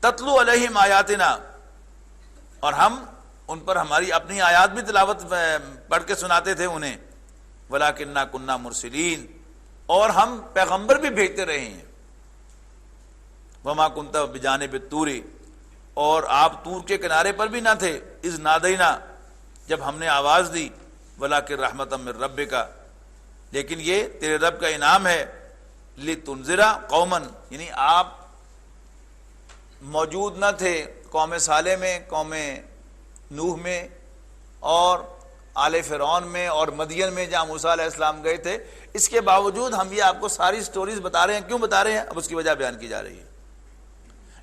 تتلو علیہم آیاتنا، اور ہم ان پر ہماری اپنی آیات بھی تلاوت پڑھ کے سناتے تھے انہیں. ولیکننا کننا مرسلین، اور ہم پیغمبر بھی بھیجتے رہے ہیں. وما کنت بجانب الطور، اور آپ طور کے کنارے پر بھی نہ تھے. اذ نادینا، جب ہم نے آواز دی. ولیکن رحمتا من ربک، لیکن یہ تیرے رب کا انعام ہے. لتنذر قوما، یعنی آپ موجود نہ تھے قوم صالح میں، قوم نوح میں، اور آل فرعون میں، اور مدین میں جہاں موسیٰ علیہ السلام گئے تھے. اس کے باوجود ہم یہ آپ کو ساری سٹوریز بتا رہے ہیں. کیوں بتا رہے ہیں؟ اب اس کی وجہ بیان کی جا رہی ہے.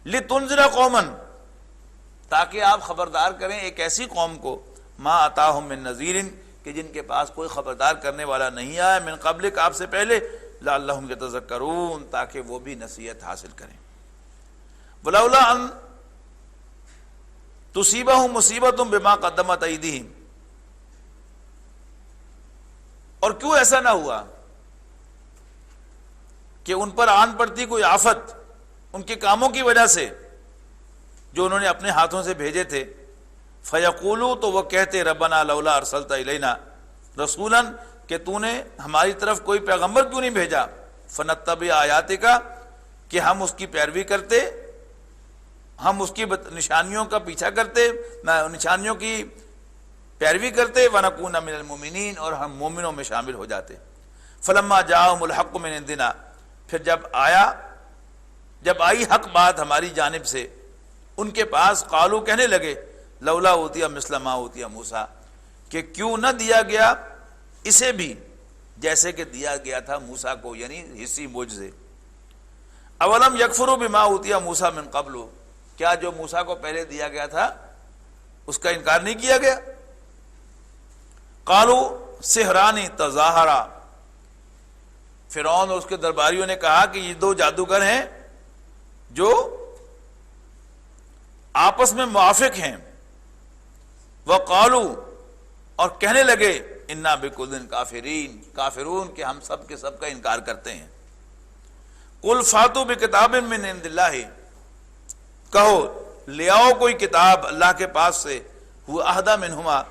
لتنذر قوما، تاکہ آپ خبردار کریں ایک ایسی قوم کو. ما اتاہم من نذیر، کہ جن کے پاس کوئی خبردار کرنے والا نہیں آیا. من قبلک، آپ سے پہلے. لعلہم یتذکرون، تاکہ وہ بھی نصیحت حاصل کریں. ولولا ان تصیبہم مصیبۃ بما قدمت ایدیہم، اور کیوں ایسا نہ ہوا کہ ان پر آن پڑتی کوئی آفت ان کے کاموں کی وجہ سے جو انہوں نے اپنے ہاتھوں سے بھیجے تھے. فیقولوا، تو وہ کہتے ربنا لولا ارسلت الینا رسولا، کہ تو نے ہماری طرف کوئی پیغمبر کیوں نہیں بھیجا. فنتبع آیاتک، کہ ہم اس کی پیروی کرتے، ہم اس کی نشانیوں کا پیچھا کرتے، نشانیوں کی پیروی کرتے. ونکون من المؤمنین، اور ہم مومنوں میں شامل ہو جاتے. فلما جاءہم الحق من عندنا، پھر جب آئی حق بات ہماری جانب سے ان کے پاس. قالو، کہنے لگے لولا اوتیا مثل ما اوتیا موسیٰ، کہ کیوں نہ دیا گیا اسے بھی جیسے کہ دیا گیا تھا موسیٰ کو، یعنی حصی معجزے. اولم یکفروا بما اوتیا موسیٰ من قبل، کیا جو موسیٰ کو پہلے دیا گیا تھا اس کا انکار نہیں کیا گیا. قالو سحران تظاہرا، فرعون اور اس کے درباریوں نے کہا کہ یہ دو جادوگر ہیں جو آپس میں موافق ہیں. وقالو، اور کہنے لگے انا بکل کافرون، کہ ہم سب کے سب کا انکار کرتے ہیں. قل فاتوا بکتاب من عند اللہ، کہو لے آؤ کوئی کتاب اللہ کے پاس سے. ہوا اہدی منہما،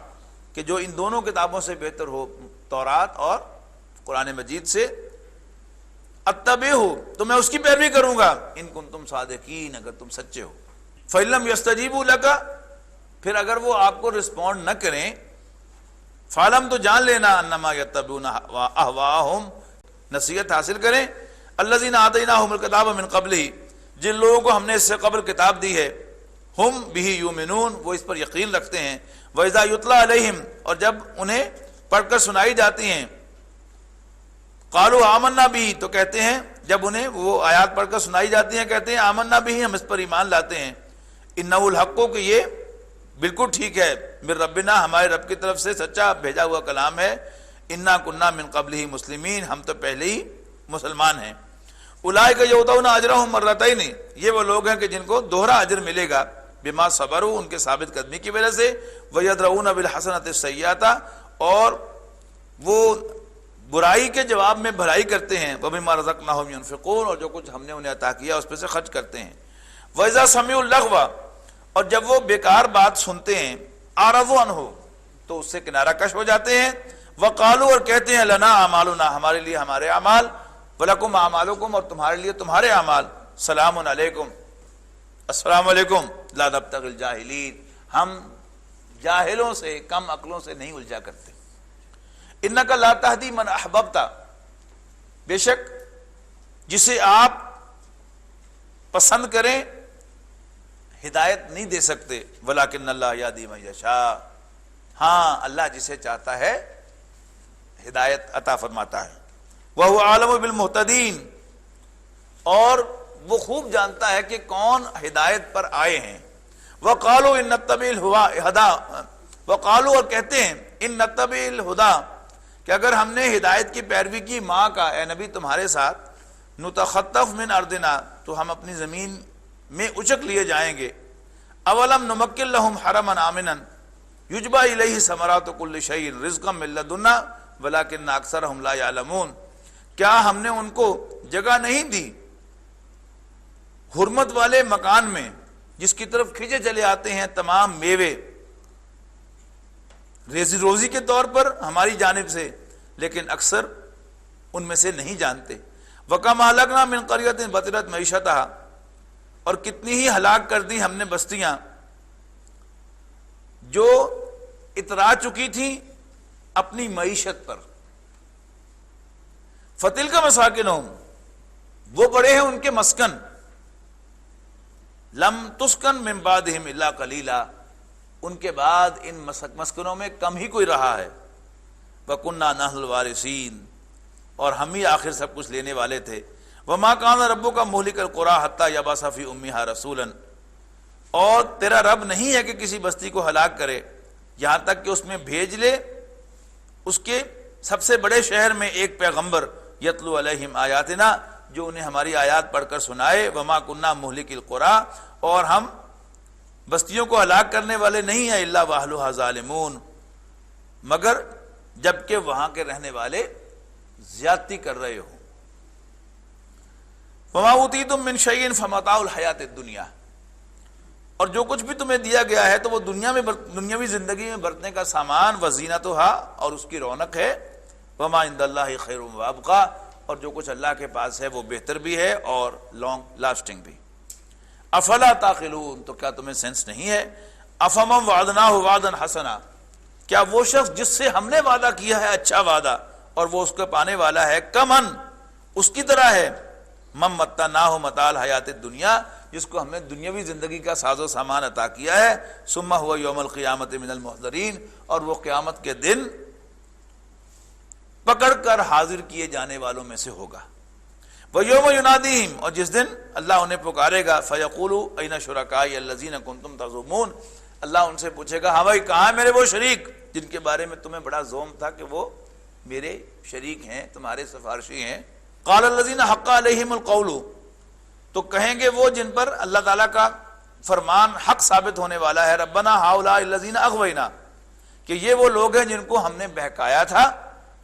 کہ جو ان دونوں کتابوں سے بہتر ہو، تورات اور قرآن مجید سے. اتبعہ، تو میں اس کی پیروی کروں گا. ان کنتم صادقین، اگر تم سچے ہو. فإن لم یستجیبوا لک، پھر اگر وہ آپ کو رسپونڈ نہ کریں. فعلم، تو جان لینا. انما یتبعون اہواءہم، نصیحت حاصل کریں. الذین آتیناہم الکتاب من قبلہ، جن لوگوں کو ہم نے اس سے قبل کتاب دی ہے. ہم بہ یؤمنون، وہ اس پر یقین رکھتے ہیں. وَإِذَا یُتْلَىٰ عَلَیہم، اور جب انہیں پڑھ کر سنائی جاتی ہیں. قالوا آمنا بہ، تو کہتے ہیں جب انہیں وہ آیات پڑھ کر سنائی جاتی ہیں کہتے ہیں آمنا بہ، ہم اس پر ایمان لاتے ہیں. انہ الحق، کہ یہ بالکل ٹھیک ہے. من ربنا، ہمارے رب کی طرف سے سچا بھیجا ہوا کلام ہے. انا کننا من قبلہ مسلمین، ہم تو پہلے ہی مسلمان ہیں. اولئک یؤتون اجرہم مرتین، یہ وہ لوگ ہیں کہ جن کو دوہرا اجر ملے گا. بما صبروا، ان کے ثابت قدمی کی وجہ سے. ویدرؤون بالحسنۃ السیئۃ، اور وہ برائی کے جواب میں بھلائی کرتے ہیں. وبما رزقناہم ینفقون، اور جو کچھ ہم نے انہیں عطا کیا اس پہ سے خرچ کرتے ہیں. وَإِذَا سَمِعُوا اللَّغْوَ، اور جب وہ بیکار بات سنتے ہیں. اعرضوا عنہ، تو اس سے کنارہ کش ہو جاتے ہیں. وقالوا، اور کہتے ہیں لنا اعمالنا، ہمارے لیے ہمارے اعمال. ولکم اعمالکم، اور تمہارے لیے تمہارے اعمال. سلام علیکم، السلام علیکم. لا نبتغی الجاہلین، ہم جاہلوں سے، کم عقلوں سے نہیں الجھا کرتے. انک لا تہدی من احببت، بے شک جسے آپ پسند کریں ہدایت نہیں دے سکتے. ولیکن اللہ یہدی من یشاء، ہاں اللہ جسے چاہتا ہے ہدایت عطا فرماتا ہے۔ وَهُوَ عَالَمُ بِالْمُهْتَدِينَ، اور وہ خوب جانتا ہے کہ کون ہدایت پر آئے ہیں۔ وَقَالُوا إِن نَّتَّبِعِ الْهُدَىٰ، وقالو، اور کہتے ہیں، ان نتبع الہدا، کہ اگر ہم نے ہدایت کی پیروی کی، ماں کا اے نبی تمہارے ساتھ، نتخطف من ارضنا، تو ہم اپنی زمین میں اچک لیے جائیں گے۔ اولم نمکن لہم حرما آمنا یجبی الیہ ثمرات کل شیء رزقا من لدنا ولکن اکثرہم لا یعلمون، کیا ہم نے ان کو جگہ نہیں دی حرمت والے مکان میں جس کی طرف کھینچے چلے آتے ہیں تمام میوے روزی کے طور پر ہماری جانب سے، لیکن اکثر ان میں سے نہیں جانتے۔ وَكَمْ أَهْلَكْنَا مِنْ قَرْيَةٍ بَطِرَتْ مَعِيشَتَهَا، اور کتنی ہی ہلاک کر دی ہم نے بستیاں جو اترا چکی تھیں اپنی معیشت پر۔ فَتِلْكَ مَسَاكِنُهُمْ، وہ بڑے ہیں ان کے مسکن، لَمْ تُسْكَنْ مِنْ بَعْدِهِمْ إِلَّا قَلِيلًا، ان کے بعد ان مسکنوں میں کم ہی کوئی رہا ہے۔ وَكُنَّا نَحْنُ الْوَارِثِينَ، اور ہم ہی آخر سب کچھ لینے والے تھے۔ وَمَا كَانَ رَبُّكَ مُهْلِكَ الْقُرَىٰ حَتَّىٰ يَبْعَثَ فِي أُمِّهَا رَسُولًا، اور تیرا رب نہیں ہے کہ کسی بستی کو ہلاک کرے یہاں تک کہ اس میں بھیج لے اس کے سب سے بڑے شہر میں ایک پیغمبر، یتلو علیہم آیاتنا، جو انہیں ہماری آیات پڑھ کر سنائے۔ وما کننا مہلک القریٰ، اور ہم بستیوں کو ہلاک کرنے والے نہیں ہیں، الا واہلھا ظالمون، مگر جبکہ وہاں کے رہنے والے زیادتی کر رہے ہوں۔ وما اوتیتم من شیء فمتاع الحیات الدنیا، اور جو کچھ بھی تمہیں دیا گیا ہے تو وہ دنیاوی زندگی میں برتنے کا سامان، وزینتھا، اور اس کی رونق ہے۔ وما عند اللہ خیر وابقیٰ، اور جو کچھ اللہ کے پاس ہے وہ بہتر بھی ہے اور لانگ لاسٹنگ بھی۔ افلا تعقلون، تو کیا تمہیں سینس نہیں ہے؟ افمن وعدناہ وعدا حسنا، کیا وہ شخص جس سے ہم نے وعدہ کیا ہے اچھا وعدہ اور وہ اس کو پانے والا ہے، کمن، اس کی طرح ہے، من متعناہ متاع الحیات الدنیا، جس کو ہم نے دنیاوی زندگی کا ساز و سامان عطا کیا ہے، ثم هو یوم القیامت من المحضرین، اور وہ قیامت کے دن پکڑ کر حاضر کیے جانے والوں میں سے ہوگا۔ وَيَوْمَ يُنَادِيهِمْ، اور جس دن اللہ انہیں پکارے گا، فَيَقُولُ أَيْنَ شُرَكَائِيَ الَّذِينَ كُنْتُمْ تَزْعُمُونَ، اللہ ان سے پوچھے گا، ہاں بھائی کہاں ہیں میرے وہ شریک جن کے بارے میں تمہیں بڑا زوم تھا کہ وہ میرے شریک ہیں، تمہارے سفارشی ہیں۔ قَالَ الَّذِينَ حَقَّ عَلَيْهِمُ الْقَوْلُ، تو کہیں گے وہ جن پر اللہ تعالیٰ کا فرمان حق ثابت ہونے والا ہے، ربنا ہؤلاء الذین اغوینا، کہ یہ وہ لوگ ہیں جن کو ہم نے بہکایا تھا،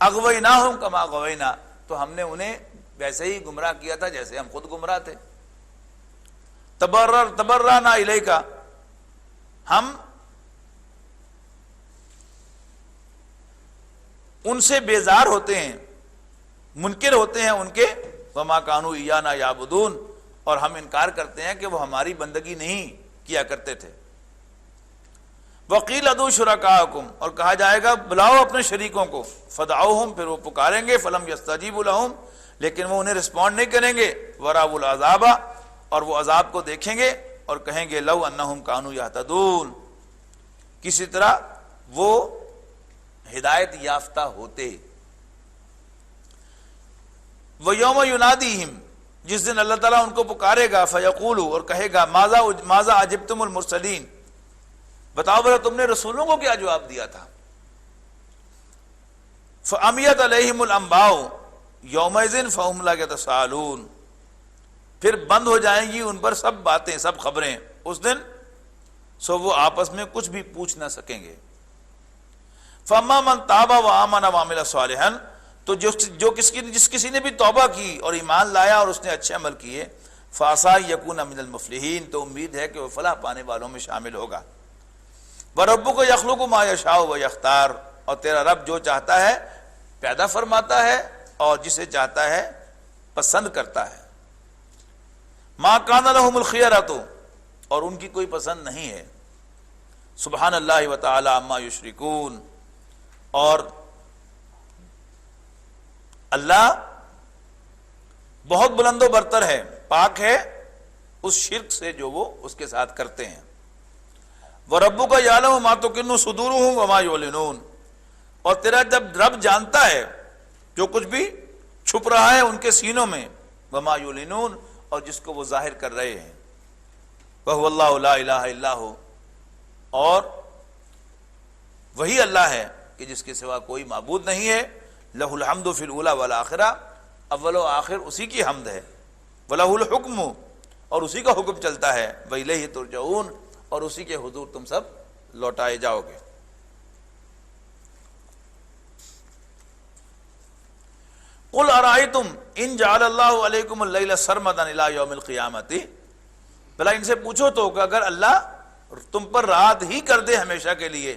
اغویناہم کما غوینا، تو ہم نے انہیں ویسے ہی گمراہ کیا تھا جیسے ہم خود گمراہ تھے۔ تبررنا الیک، ہم ان سے بیزار ہوتے ہیں، منکر ہوتے ہیں ان کے، وما کانوا ایانا یعبدون، اور ہم انکار کرتے ہیں کہ وہ ہماری بندگی نہیں کیا کرتے تھے۔ وقیل ادعوا شرکاءکم، اور کہا جائے گا بلاؤ اپنے شریکوں کو، فدعوہم، پھر وہ پکاریں گے، فلم یستجیبوا لہم، لیکن وہ انہیں رسپونڈ نہیں کریں گے، ورأوا العذاب، اور وہ عذاب کو دیکھیں گے اور کہیں گے لو انہم کانوا یہتدون، کسی طرح وہ ہدایت یافتہ ہوتے۔ وَيَوْمَ يُنَادِيهِمْ، جس دن اللہ تعالیٰ ان کو پکارے گا، فیقول، اور کہے گا ماذا اجبتم المرسلین، بتاؤ بھلا تم نے رسولوں کو کیا جواب دیا تھا۔ فعمیت علیہم الانباء یومئذ فہم لا یتساءلون، پھر بند ہو جائیں گی ان پر سب باتیں، سب خبریں اس دن، سو وہ آپس میں کچھ بھی پوچھ نہ سکیں گے۔ فاما من تاب وآمن وعمل صالحا، تو جس کسی نے بھی توبہ کی اور ایمان لایا اور اس نے اچھے عمل کیے، فعسى یکون من المفلحین، تو امید ہے کہ وہ فلاح پانے والوں میں شامل ہوگا۔ وَرَبُّكَ يَخْلُقُ مَا يَشَاءُ وَيَخْتَارُ، اور تیرا رب جو چاہتا ہے پیدا فرماتا ہے اور جسے چاہتا ہے پسند کرتا ہے۔ مَا كَانَ لَهُمُ الْخِيَرَةُ، اور ان کی کوئی پسند نہیں ہے۔ سبحان اللہ وتعالی عما یشرکون، اور اللہ بہت بلند و برتر ہے، پاک ہے اس شرک سے جو وہ اس کے ساتھ کرتے ہیں۔ وَرَبُّكَ يَعْلَمُ مَا تُكِنُّ صُدُورُهُمْ وَمَا يُعْلِنُونَ، اور تیرا جب رب جانتا ہے جو کچھ بھی چھپ رہا ہے ان کے سینوں میں، وما یعلنون، اور جس کو وہ ظاہر کر رہے ہیں، وَهُوَ اللَّهُ لَا إِلَٰهَ إِلَّا هُوَ، اور وہی اللہ ہے کہ جس کے سوا کوئی معبود نہیں ہے، لَهُ الْحَمْدُ فِي الْأُولَى وَالْآخِرَةِ، اول و آخر اسی کی حمد ہے، وَلَهُ الْحُكْمُ، اور اسی کا حکم چلتا ہے، وَإِلَيْهِ تُرْجَعُونَ، اور اسی کے حضور تم سب لوٹائے جاؤ گے۔ قُلْ أَرَأَيْتُمْ إِنْ جَعَلَ اللَّهُ عَلَيْكُمُ اللَّيْلَ سَرْمَدًا إِلَىٰ يَوْمِ الْقِيَامَةِ، بھلا ان سے پوچھو تو کہ اگر اللہ تم پر رات ہی کر دے ہمیشہ کے لیے،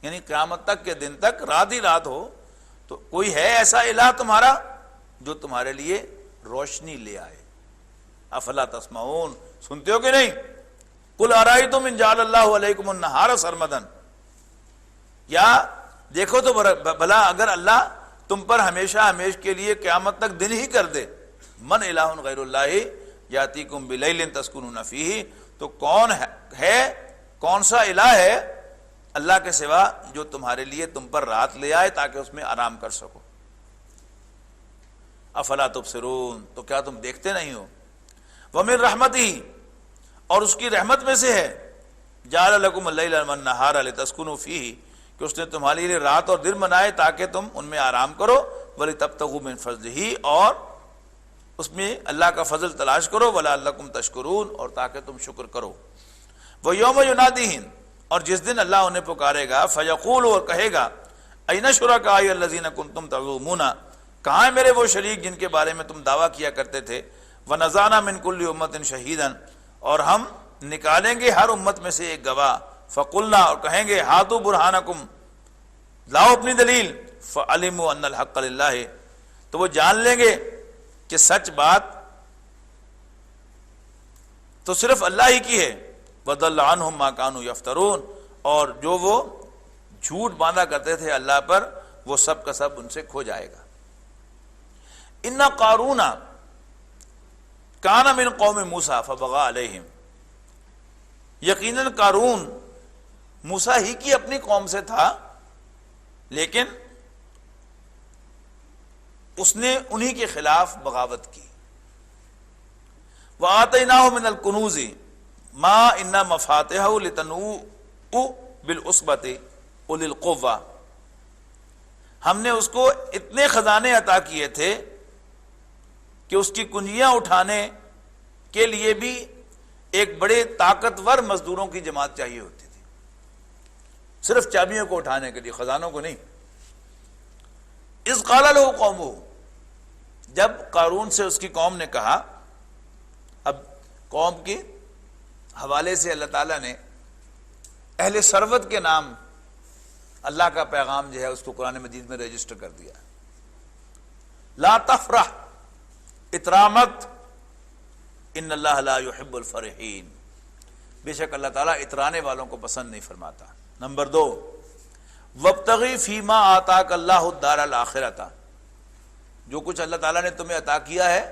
یعنی قیامت تک کے دن تک رات ہی رات ہو، تو کوئی ہے ایسا الہ تمہارا جو تمہارے لیے روشنی لے آئے؟ افلا تسمعون، سنتے ہو کہ نہیں؟ قل ارائیتم ان جعل اللہ علیکم النہار سرمدا، یا دیکھو تو بھلا اگر اللہ تم پر ہمیشہ کے لیے قیامت تک دن ہی کر دے، من الہ غیر اللہ یاتیکم بلیل تسکنون فیہ، تو کون ہے کون سا الہ ہے اللہ کے سوا جو تمہارے لیے تم پر رات لے آئے تاکہ اس میں آرام کر سکو؟ افلا تبصرون، تو کیا تم دیکھتے نہیں ہو؟ ومن رحمتہ، اور اس کی رحمت میں سے ہے، جعل لکم اللیل والنہار لتسکنوا فیہ، کہ اس نے تمہارے لیے رات اور دن بنائے تاکہ تم ان میں آرام کرو، ولتبتغوا من فضلہ، اور اس میں اللہ کا فضل تلاش کرو، ولعلکم تشکرون، اور تاکہ تم شکر کرو۔ وَيَوْمَ يُنَادِيهِمْ، اور جس دن اللہ انہیں پکارے گا، فَيَقُولُ، اور کہے گا، أَيْنَ شُرَكَائِيَ الَّذِينَ كُنْتُمْ تَزْعُمُونَ، کہاں ہیں میرے وہ شریک جن کے بارے میں تم دعویٰ کیا کرتے تھے؟ وَنَزَعْنَا مِنْ كُلِّ أُمَّةٍ شَهِيدًا، اور ہم نکالیں گے ہر امت میں سے ایک گواہ، فَقُلْنَا، اور کہیں گے، هَاتُوا بُرْهَانَكُمْ، لاؤ اپنی دلیل، فَعَلِمُوا أَنَّ الْحَقَّ لِلَّهِ، تو وہ جان لیں گے کہ سچ بات تو صرف اللہ ہی کی ہے، وَضَلَّ عَنْهُمْ مَا كَانُوا يَفْتَرُونَ، اور جو وہ جھوٹ باندھا کرتے تھے اللہ پر وہ سب کا سب ان سے کھو جائے گا۔ اِنَّ قَارُونَ كَانَ مِنْ قَوْمِ مُوسَىٰ فَبَغَىٰ عَلَيْهِمْ، یقیناً قارون موسیٰ ہی کی اپنی قوم سے تھا، لیکن اس نے انہی کے خلاف بغاوت کی۔ وَآتَيْنَاهُ مِنَ الْكُنُوزِ مَا إِنَّ مَفَاتِحَهُ لِتَنُوءَ بِالْعُصْبَةِ أُولِي الْقُوَّةِ، ہم نے اس کو اتنے خزانے عطا کیے تھے کہ اس کی کنجیاں اٹھانے کے لیے بھی ایک بڑے طاقتور مزدوروں کی جماعت چاہیے ہوتی تھی، صرف چابیوں کو اٹھانے کے لیے، خزانوں کو نہیں۔ اذ قال له قومه، جب قارون سے اس کی قوم نے کہا، اب قوم کے حوالے سے اللہ تعالیٰ نے اہل ثروت کے نام اللہ کا پیغام جو ہے اس کو قرآن مجید میں رجسٹر کر دیا۔ لا تفرح، اطرامت، ان اللہ لا يحب الفرحین، بے شک اللہ تعالیٰ اترانے والوں کو پسند نہیں فرماتا۔ نمبر 2، وابتغی فیما آتاک اللہ الدار الآخرۃ، جو کچھ اللہ تعالیٰ نے تمہیں عطا کیا ہے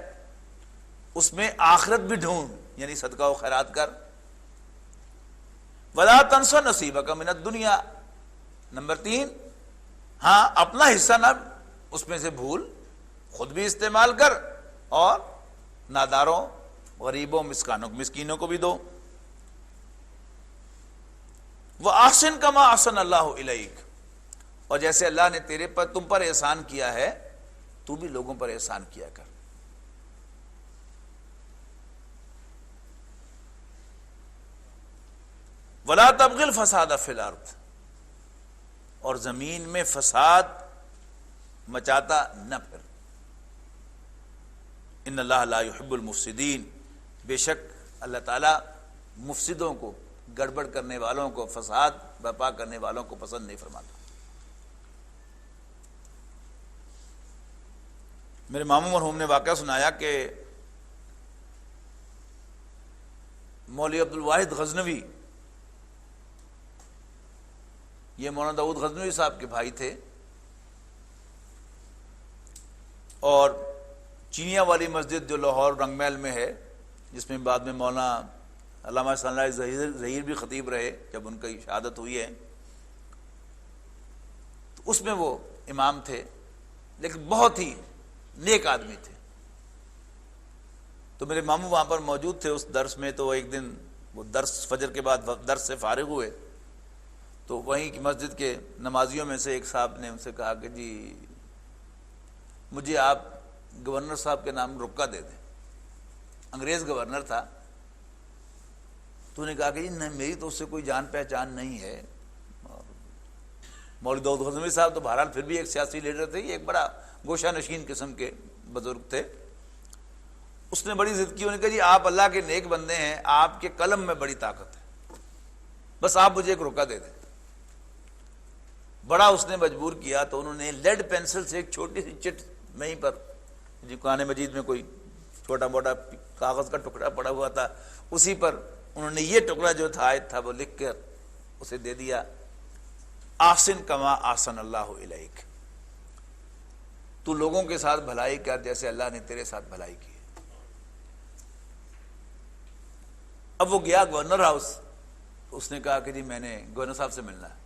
اس میں آخرت بھی ڈھونڈ، یعنی صدقہ و خیرات کر۔ ولا تنس نصیبک من الدنیا، نمبر 3، ہاں اپنا حصہ نہ اس میں سے بھول، خود بھی استعمال کر اور ناداروں، غریبوں، مسکینوں کو بھی دو۔ وَأَحْسِنْ كَمَا أَحْسَنَ اللَّهُ إِلَيْكَ، اور جیسے اللہ نے تم پر احسان کیا ہے تو بھی لوگوں پر احسان کیا کر۔ وَلَا تَبْغِ الْفَسَادَ فِي الْأَرْضِ، اور زمین میں فساد مچاتا نہ پھر۔ ان اللہ لا يحب المفسدین، بے شک اللہ تعالیٰ مفسدوں کو، گڑبڑ کرنے والوں کو، فساد برپا کرنے والوں کو پسند نہیں فرماتا۔ میرے ماموں مرحوم نے واقعہ سنایا کہ مولوی عبد الواحد غزنوی، یہ مولانا داؤد غزنوی صاحب کے بھائی تھے، اور چینیا والی مسجد جو لاہور رنگ محل میں ہے، جس میں بعد میں مولانا علامہ صلی اللہ علیہ ظہیر بھی خطیب رہے جب ان کی شہادت ہوئی ہے، تو اس میں وہ امام تھے، لیکن بہت ہی نیک آدمی تھے۔ تو میرے ماموں وہاں پر موجود تھے اس درس میں، تو ایک دن وہ درس فجر کے بعد درس سے فارغ ہوئے، تو وہیں کی مسجد کے نمازیوں میں سے ایک صاحب نے ان سے کہا کہ جی مجھے آپ گورنر صاحب کے نام رکا دے دیں، انگریز گورنر تھا۔ تو نے کہا کہ جی نہیں، میری تو اس سے کوئی جان پہچان نہیں ہے۔ مولوی داؤد غزنوی صاحب تو بہرحال پھر بھی ایک سیاسی لیڈر تھے، یہ ایک بڑا گوشہ نشین قسم کے بزرگ تھے۔ اس نے بڑی ضد کی، انہوں نے کہا جی آپ اللہ کے نیک بندے ہیں، آپ کے قلم میں بڑی طاقت ہے، بس آپ مجھے ایک رکا دے دیں۔ بڑا اس نے مجبور کیا، تو انہوں نے لیڈ پینسل سے ایک چھوٹی سی چٹ وہیں پر، جی قرآن مجید میں کوئی چھوٹا موٹا کاغذ کا ٹکڑا پڑا ہوا تھا، اسی پر انہوں نے یہ ٹکڑا جو تھا آیت تھا وہ لکھ کر اسے دے دیا، آحسن کما احسن اللہ الیک، تو لوگوں کے ساتھ بھلائی کر جیسے اللہ نے تیرے ساتھ بھلائی کی۔ اب وہ گیا گورنر ہاؤس، اس نے کہا کہ جی میں نے گورنر صاحب سے ملنا ہے۔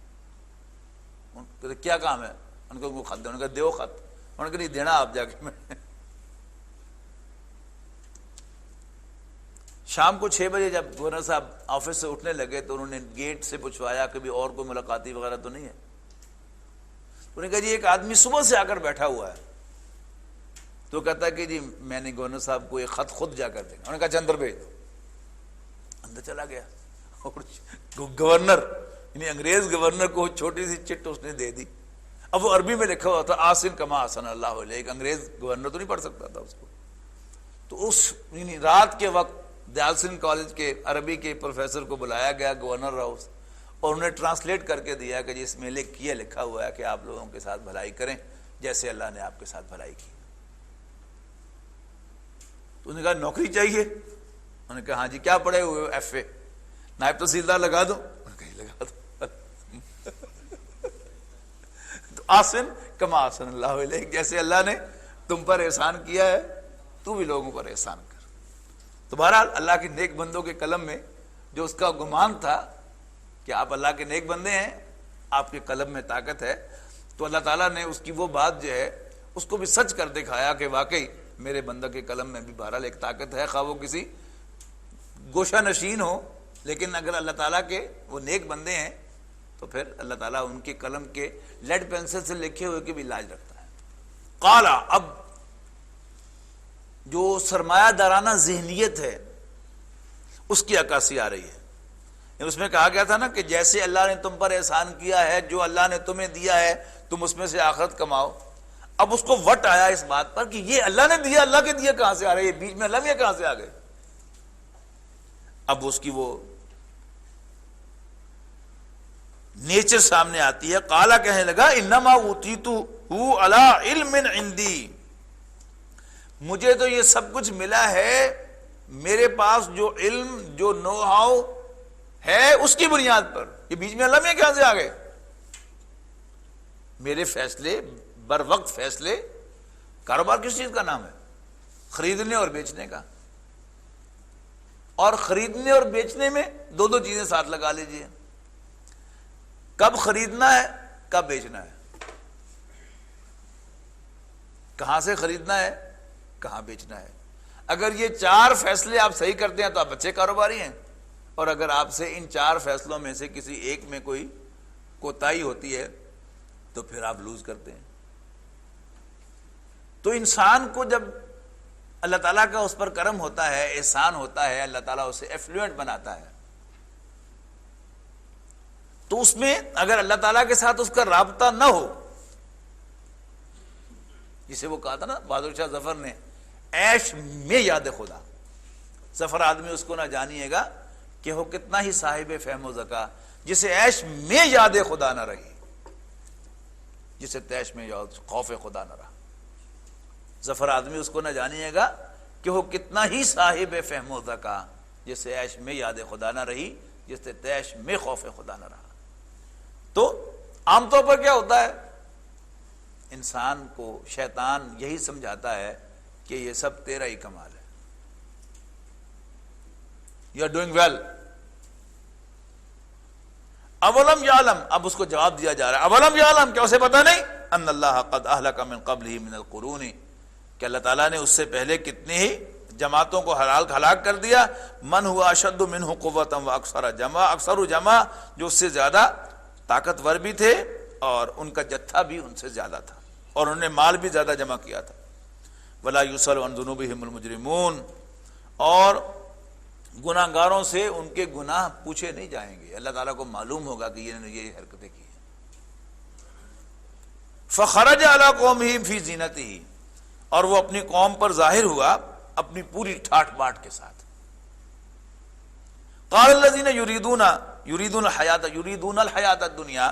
کہتے کیا کام ہے؟ ان کو خط دے، انہوں نے کہا دیو خط، انہوں نے کہا نہیں دینا آپ جا کے۔ میں شام کو 6 بجے جب گورنر صاحب آفس سے اٹھنے لگے تو انہوں نے گیٹ سے پوچھوایا کہ بھی اور کوئی ملاقاتی وغیرہ تو نہیں ہے؟ انہوں نے کہا جی ایک آدمی صبح سے آ کر بیٹھا ہوا ہے، تو کہتا ہے کہ جی میں نے گورنر صاحب کو ایک خط خود جا کر دیں گا۔ انہوں نے کہا اندر بھیج دو۔ اندر چلا گیا، اور گورنر یعنی انگریز گورنر کو چھوٹی سی چٹ اس نے دے دی۔ اب وہ عربی میں لکھا ہوا تھا آحسن کما احسن اللہ علیک، انگریز گورنر تو نہیں پڑھ سکتا تھا اس کو۔ تو اس یعنی رات کے وقت دیال سنگھ کالج کے عربی کے پروفیسر کو بلایا گیا گورنر ہاؤس، اور انہیں ٹرانسلیٹ کر کے دیا کہ جی اس میں یہ لکھا ہوا ہے کہ آپ لوگوں کے ساتھ بھلائی کریں جیسے اللہ نے آپ کے ساتھ بھلائی کی۔ تو انہوں نے کہا نوکری چاہیے؟ انہوں نے کہا ہاں جی، کیا پڑھے ہوئے ہو؟ F A. نائب تحصیلدار لگا دو؟ لگا دو۔ تو آحسن کما احسن اللہ علیک، جیسے اللہ نے تم پر احسان کیا ہے تو بھی لوگوں پر احسان کر۔ تو بہرحال اللہ کے نیک بندوں کے قلم میں جو اس کا گمان تھا کہ آپ اللہ کے نیک بندے ہیں، آپ کے قلم میں طاقت ہے، تو اللہ تعالیٰ نے اس کی وہ بات جو ہے اس کو بھی سچ کر دکھایا کہ واقعی میرے بندہ کے قلم میں بھی بہرحال ایک طاقت ہے، خواہ وہ کسی گوشہ نشین ہو، لیکن اگر اللہ تعالیٰ کے وہ نیک بندے ہیں تو پھر اللہ تعالیٰ ان کے قلم کے لیڈ پینسل سے لکھے ہوئے کی بھی لاج رکھتا ہے۔ قالا، اب جو سرمایہ دارانہ ذہنیت ہے اس کی عکاسی آ رہی ہے۔ اس میں کہا گیا تھا نا کہ جیسے اللہ نے تم پر احسان کیا ہے، جو اللہ نے تمہیں دیا ہے تم اس میں سے آخرت کماؤ۔ اب اس کو وٹ آیا اس بات پر کہ یہ اللہ نے دیا، اللہ کے دیا کہاں سے آ رہے، یہ بیچ میں اللہ میں کہاں سے آ گئے؟ اب اس کی وہ نیچر سامنے آتی ہے۔ قالا، کہنے لگا انما اوتیتہ علی علم عندی، مجھے تو یہ سب کچھ ملا ہے میرے پاس جو علم، جو نو ہاؤ ہے اس کی بنیاد پر۔ یہ بیچ میں اللہ میں کہاں سے آ گئے؟ میرے فیصلے، بر وقت فیصلے۔ کاروبار کس چیز کا نام ہے؟ خریدنے اور بیچنے کا۔ اور خریدنے اور بیچنے میں دو چیزیں ساتھ لگا لیجئے، کب خریدنا ہے، کب بیچنا ہے، کہاں سے خریدنا ہے، کہاں بیچنا ہے۔ اگر یہ 4 فیصلے آپ صحیح کرتے ہیں تو آپ اچھے کاروباری ہیں، اور اگر آپ سے ان 4 فیصلوں میں سے کسی ایک میں کوئی کوتاہی ہوتی ہے تو پھر آپ لوز کرتے ہیں۔ تو انسان کو جب اللہ تعالیٰ کا اس پر کرم ہوتا ہے، احسان ہوتا ہے، اللہ تعالیٰ اسے ایفلوئنٹ بناتا ہے، تو اس میں اگر اللہ تعالیٰ کے ساتھ اس کا رابطہ نہ ہو، جسے وہ کہا تھا نا بہادر شاہ ظفر نے، عیش میں یاد خدا، ظفر آدمی اس کو نہ جانیے گا کہ وہ کتنا ہی صاحب فہم و ذکا، جسے عیش میں یاد خدا نہ رہی، جسے تیش میں خوف خدا نہ رہا۔ ظفر آدمی اس کو نہ جانیے گا کہ وہ کتنا ہی صاحب فہم و ذکا، جسے عیش میں یاد خدا نہ رہی، جسے تیش میں خوف خدا نہ رہا۔ تو عام طور پر کیا ہوتا ہے، انسان کو شیطان یہی سمجھاتا ہے کہ یہ سب تیرا ہی کمال ہے، یو آر ڈوئنگ ویل۔ اولم یعلم، اب اس کو جواب دیا جا رہا ہے، اولم یعلم، کیا اسے پتا نہیں، ان اللہ قد اہلک من قبلہ من القرون، کہ اللہ تعالیٰ نے اس سے پہلے کتنی ہی جماعتوں کو ہلاک کر دیا، من ہوا اشد منہ قوۃ و اکثر جمع، جو اس سے زیادہ طاقتور بھی تھے اور ان کا جتھا بھی ان سے زیادہ تھا اور انہوں نے مال بھی زیادہ جمع کیا تھا۔ ولا یسأل عن ذنوبہم المجرمون، اور گناہ گاروں سے ان کے گناہ پوچھے نہیں جائیں گے، اللہ تعالیٰ کو معلوم ہوگا کہ یہ نے یہ حرکتیں کی ہیں۔ فخرج علی قومہ فی زینتہ، اور وہ اپنی قوم پر ظاہر ہوا اپنی پوری ٹھاٹ باٹ کے ساتھ۔ قال الذین یریدون الحیات الدنیا،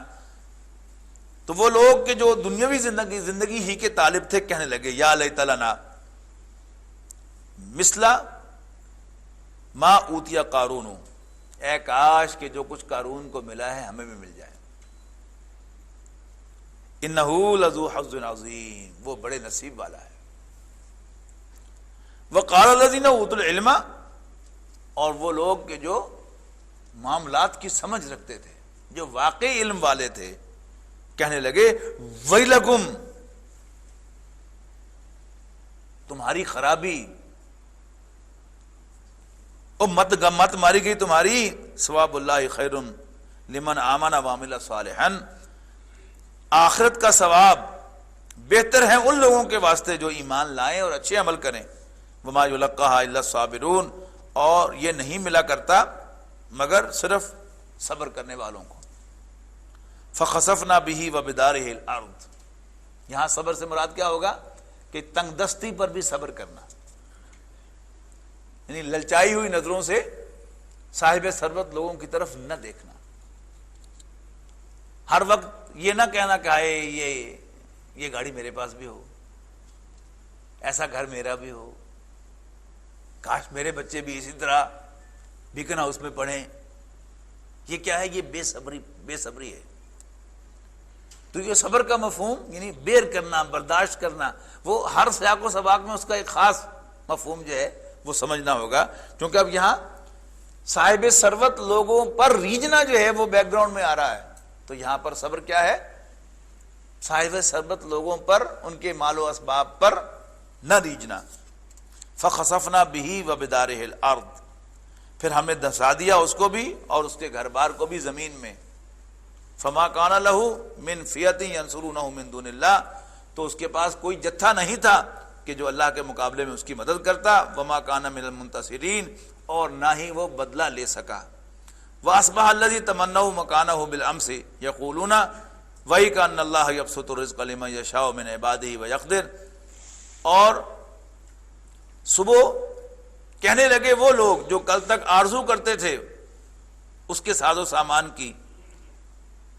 تو وہ لوگ کہ جو دنیاوی زندگی ہی کے طالب تھے کہنے لگے، یا لیت لنا مثل ما اوتی قارون، اے کاش کہ جو کچھ قارون کو ملا ہے ہمیں بھی مل جائے، انہ لذو حظ عظیم، وہ بڑے نصیب والا ہے۔ وقال الذین اوتوا العلم، اور وہ لوگ کہ جو معاملات کی سمجھ رکھتے تھے، جو واقعی علم والے تھے، کہنے لگے ویلکم، تمہاری خرابی، مت ماری گئی تمہاری، ثواب اللہ خیر لمن آمن وعمل صالحا، آخرت کا ثواب بہتر ہے ان لوگوں کے واسطے جو ایمان لائیں اور اچھے عمل کریں، وما یلقاها الا الصابرون، اور یہ نہیں ملا کرتا مگر صرف صبر کرنے والوں کو۔ فخسفنا به وبداره الارض، یہاں صبر سے مراد کیا ہوگا کہ تنگ دستی پر بھی صبر کرنا، یعنی للچائی ہوئی نظروں سے صاحب ثروت لوگوں کی طرف نہ دیکھنا، ہر وقت یہ نہ کہنا کہ ہائے یہ گاڑی میرے پاس بھی ہو، ایسا گھر میرا بھی ہو، کاش میرے بچے بھی اسی طرح بیکن ہاؤس میں پڑھیں۔ یہ کیا ہے؟ یہ بے صبری ہے۔ تو یہ صبر کا مفہوم یعنی بیر کرنا، برداشت کرنا، وہ ہر سیاق و سباق میں اس کا ایک خاص مفہوم جو ہے وہ سمجھنا ہوگا، کیونکہ اب یہاں صاحب ثروت لوگوں پر ریجنا جو ہے وہ بیک گراؤنڈ میں آ رہا ہے، تو یہاں پر صبر کیا ہے؟ صاحب ثروت لوگوں پر، ان کے مال و اسباب پر نہ ریجنا۔ فخسفنا به وبداره الارض، پھر ہم نے دھسا دیا اس کو بھی اور اس کے گھر بار کو بھی زمین میں۔ فما کان له من فئۃ ینصرونہ من دون اللہ، تو اس کے پاس کوئی جتھا نہیں تھا کہ جو اللہ کے مقابلے میں اس کی مدد کرتا، وما کان من المنتصرین، اور نہ ہی وہ بدلہ لے سکا۔ واصبح الذی تمنوا مکانہ بالامس یقولون ویک ان اللہ یبسط الرزق لمن یشاء من عبادہ ویقدر، اور صبح کہنے لگے وہ لوگ جو کل تک آرزو کرتے تھے اس کے ساز و سامان کی،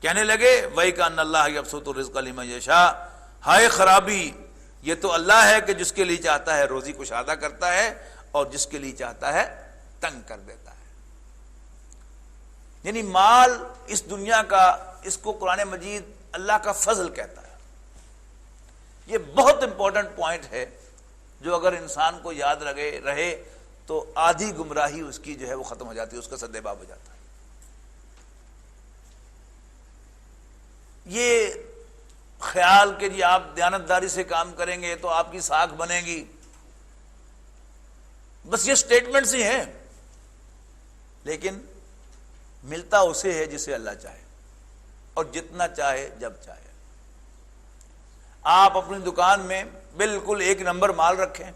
کہنے لگے وَيْكَ أَنَّ اللَّهَ يَبْسُطُ الرِّزْقَ لِمَن يَشَاءُ، ہائے خرابی، یہ تو اللہ ہے کہ جس کے لیے چاہتا ہے روزی کشادہ کرتا ہے اور جس کے لیے چاہتا ہے تنگ کر دیتا ہے۔ یعنی مال اس دنیا کا، اس کو قرآن مجید اللہ کا فضل کہتا ہے۔ یہ بہت امپورٹنٹ پوائنٹ ہے جو اگر انسان کو یاد رہے تو آدھی گمراہی اس کی جو ہے وہ ختم ہو جاتی ہے، اس کا سد باب ہو جاتا ہے۔ یہ خیال کہ جی آپ دیانتداری سے کام کریں گے تو آپ کی ساکھ بنے گی، بس یہ سٹیٹمنٹس ہی ہیں، لیکن ملتا اسے ہے جسے اللہ چاہے اور جتنا چاہے جب چاہے۔ آپ اپنی دکان میں بالکل ایک نمبر مال رکھیں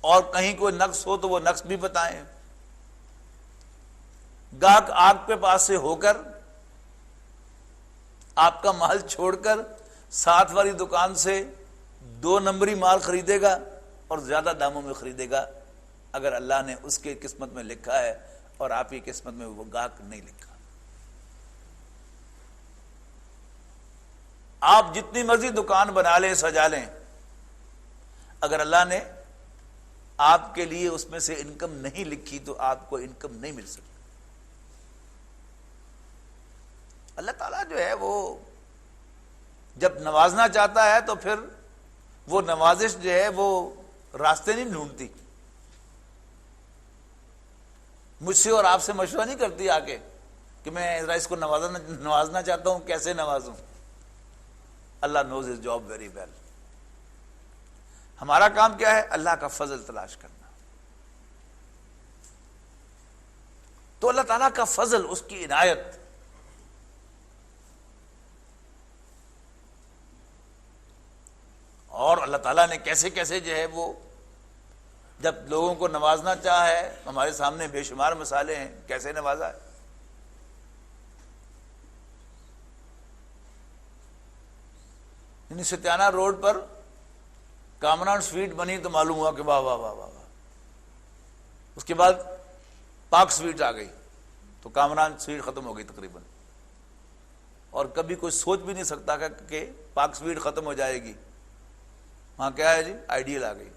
اور کہیں کوئی نقص ہو تو وہ نقص بھی بتائیں، گاہک آپ کے پاس سے ہو کر آپ کا مال چھوڑ کر ساتھ والی دکان سے 2 نمبری مال خریدے گا اور زیادہ داموں میں خریدے گا، اگر اللہ نے اس کے قسمت میں لکھا ہے اور آپ کی قسمت میں وہ گاہک نہیں لکھا۔ آپ جتنی مرضی دکان بنا لیں، سجا لیں، اگر اللہ نے آپ کے لیے اس میں سے انکم نہیں لکھی تو آپ کو انکم نہیں مل سکتی۔ اللہ تعالیٰ جو ہے وہ جب نوازنا چاہتا ہے تو پھر وہ نوازش جو ہے وہ راستے نہیں ڈھونڈتی، مجھ سے اور آپ سے مشورہ نہیں کرتی آ کے کہ میں ذرا اس کو نوازنا چاہتا ہوں، کیسے نوازوں؟ Allah knows his job very well. ہمارا کام کیا ہے؟ اللہ کا فضل تلاش کرنا. تو اللہ تعالیٰ کا فضل، اس کی عنایت، اور اللہ تعالیٰ نے کیسے کیسے جو ہے وہ جب لوگوں کو نوازنا چاہا ہے، ہمارے سامنے بے شمار مثالیں ہیں کیسے نوازا ہے. ستیانہ روڈ پر کامران سویٹ بنی تو معلوم ہوا کہ واہ واہ واہ واہ واہ. اس کے بعد پاک سویٹ آ گئی تو کامران سویٹ ختم ہو گئی تقریباً. اور کبھی کوئی سوچ بھی نہیں سکتا کہ پاک سویٹ ختم ہو جائے گی. وہاں کیا ہے جی؟ آئیڈیل آ گئی.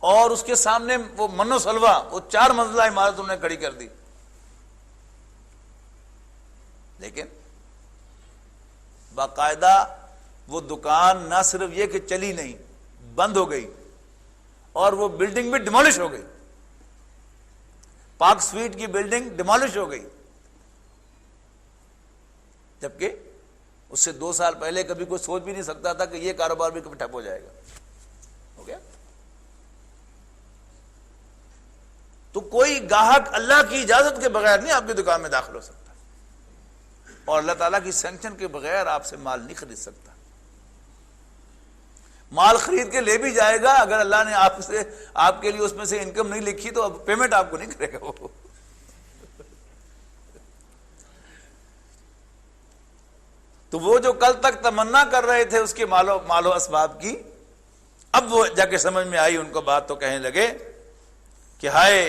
اور اس کے سامنے وہ منو سلوا، وہ 4 منزلہ عمارت انہوں نے کھڑی کر دی. لیکن باقاعدہ وہ دکان نہ صرف یہ کہ چلی نہیں، بند ہو گئی، اور وہ بلڈنگ بھی ڈیمولش ہو گئی. پارک سویٹ کی بلڈنگ ڈیمولش ہو گئی، جبکہ اس سے 2 سال پہلے کبھی کوئی سوچ بھی نہیں سکتا تھا کہ یہ کاروبار بھی کبھی ٹھپ ہو جائے گا. ہو گیا. تو کوئی گاہک اللہ کی اجازت کے بغیر نہیں آپ کی دکان میں داخل ہو سکتا، اور اللہ تعالیٰ کی سینکشن کے بغیر آپ سے مال نہیں خرید سکتا. مال خرید کے لے بھی جائے گا، اگر اللہ نے آپ کے لیے اس میں سے انکم نہیں لکھی تو اب پیمنٹ آپ کو نہیں کرے گا وہ. تو وہ جو کل تک تمنا کر رہے تھے اس کے مال و اسباب کی، اب وہ جا کے سمجھ میں آئی ان کو بات، تو کہنے لگے کہ ہائے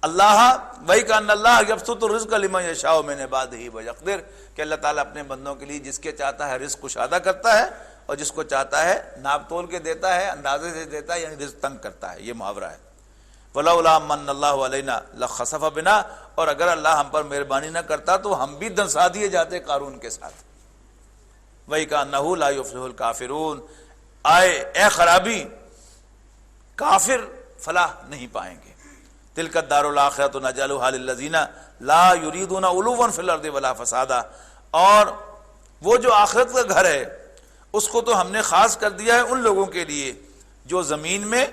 اللہ وَإِكَأَنَّ اللَّهَ يَبْسُطُ الرِّزْقَ لِمَن يَشَاءُ مِنْ عِبَادِهِ وَيَقْدِرُ، کہ اللہ تعالیٰ اپنے بندوں کے لیے جس کے چاہتا ہے رزق کشادہ کرتا ہے، اور جس کو چاہتا ہے ناپ تول کے دیتا ہے، اندازے سے دیتا ہے، یعنی رزق تنگ کرتا ہے. یہ محاورہ ہے. وَلَوْلَا مَنَّ اللَّهُ عَلَيْنَا لَخَسَفَ بِنَا، اور اگر اللہ ہم پر مہربانی نہ کرتا تو ہم بھی دنسا دیے جاتے قارون کے ساتھ. وَإِكَأَنَّهُ لَا يُفْلِحُ الْكَافِرُونَ، اے خرابی، کافر فلاح نہیں پائیں گے. تِلْكَ الدَّارُ الْآخِرَةُ نَجْعَلُهَا لِلَّذِينَ لَا يُرِيدُونَ عُلُوًّا فِي الْأَرْضِ وَلَا فَسَادًا، اور وہ جو آخرت کا گھر ہے اس کو تو ہم نے خاص کر دیا ہے ان لوگوں کے لیے جو زمین میں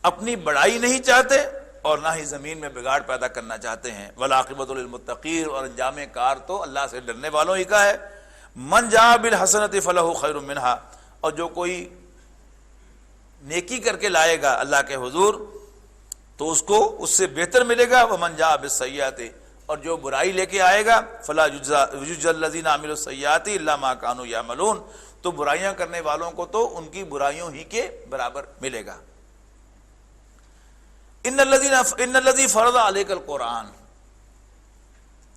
اپنی بڑائی نہیں چاہتے اور نہ ہی زمین میں بگاڑ پیدا کرنا چاہتے ہیں. وَالْعَاقِبَةُ لِلْمُتَّقِينَ، اور انجام کار تو اللہ سے ڈرنے والوں ہی کا ہے. مَنْ جَاءَ بِالْحَسَنَةِ فَلَهُ خَيْرٌ مِّنْهَا، اور جو کوئی نیکی کر کے لائے گا اللہ کے حضور تو اس کو اس سے بہتر ملے گا. وَمَنْ جَاءَ بِالسَّيِّئَةِ، اور جو برائی لے کے آئے گا فَلَا يُجْزَى الَّذِينَ عَمِلُوا السَّيِّئَاتِ إِلَّا مَا كَانُوا يَعْمَلُونَ، تو برائیاں کرنے والوں کو تو ان کی برائیوں ہی کے برابر ملے گا. ان الذي فرض عليك القرآن،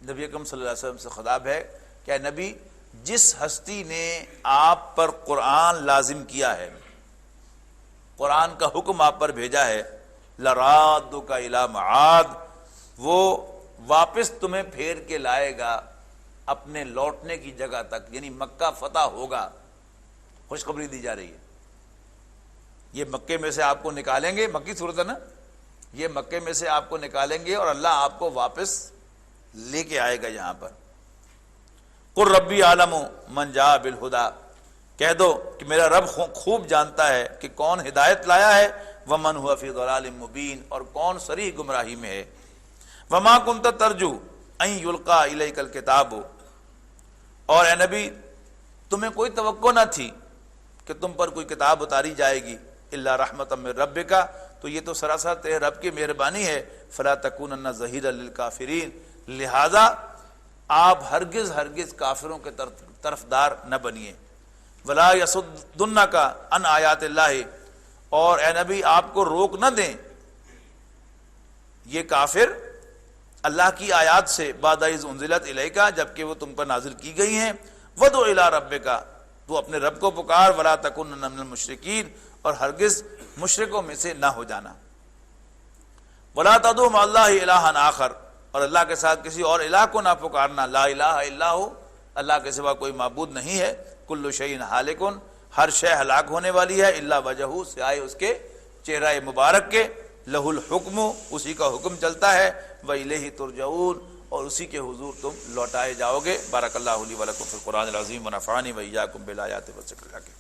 نبی اکرم صلی اللہ علیہ وسلم سے خطاب ہے کہ اے نبی، جس ہستی نے آپ پر قرآن لازم کیا ہے، قرآن کا حکم آپ پر بھیجا ہے، لَرَادُّكَ إِلَى مَعَادٍ، وہ واپس تمہیں پھیر کے لائے گا اپنے لوٹنے کی جگہ تک، یعنی مکہ فتح ہوگا. خوشخبری دی جا رہی ہے. یہ مکے میں سے آپ کو نکالیں گے، مکی صورت ہے نا، یہ مکے میں سے آپ کو نکالیں گے اور اللہ آپ کو واپس لے کے آئے گا یہاں پر. قُلْ رَبِّي أَعْلَمُ مَنْ جَاءَ بِالْهُدَىٰ، کہہ دو کہ میرا رب خوب جانتا ہے کہ کون ہدایت لایا ہے، وَمَنْ هُوَ فِي ضَلَالٍ مُبِينٍ، اور کون صریح گمراہی میں ہے. وَمَا كُنْتَ تَرْجُو أَن يُلْقَىٰ إِلَيْكَ الْكِتَابُ، اور اے نبی تمہیں کوئی توقع نہ تھی کہ تم پر کوئی کتاب اتاری جائے گی، إِلَّا رَحْمَةً مِّن رَبِّكَ، تو یہ تو سراسر تیرے رب کی مہربانی ہے. فَلَا تَكُونَنَّ ظَهِيرًا لِلْكَافِرِينَ، لہذا آپ ہرگز کافروں کے طرفدار نہ بنیے. وَلَا يَصُدُّنَّكَ عَنْ آيَاتِ اللَّهِ، اور اے نبی آپ کو روک نہ دیں یہ کافر اللہ کی آیات سے، بعد اذ انزلت الیک، جبکہ وہ تم پر نازل کی گئی ہیں. وَدْعُ إِلَىٰ رَبِّكَ، تو اپنے رب کو پکار. وَلَا تَكُونَنَّ مِنَ الْمُشْرِكِينَ، اور ہرگز مشرکوں میں سے نہ ہو جانا. وَلَا تَدْعُ مَعَ اللَّهِ إِلَٰهًا آخر، اور اللہ کے ساتھ کسی اور الہ کو نہ پکارنا. لا الہ الا ہو، اللہ کے سوا کوئی معبود نہیں ہے. کل شیء ہالک، ہر شے ہلاک ہونے والی ہے. الا وجہہ، سوائے اس کے چہرہ مبارک کے. لہ الحکم، اسی کا حکم چلتا ہے، وَإِلَيْهِ تُرْجَعُونَ، اور اسی کے حضور تم لوٹائے جاؤ گے۔ بارک اللہ لی ولکم فی القرآن العظیم ونفعنی وإیاکم بالآیات والذکر الحکیم۔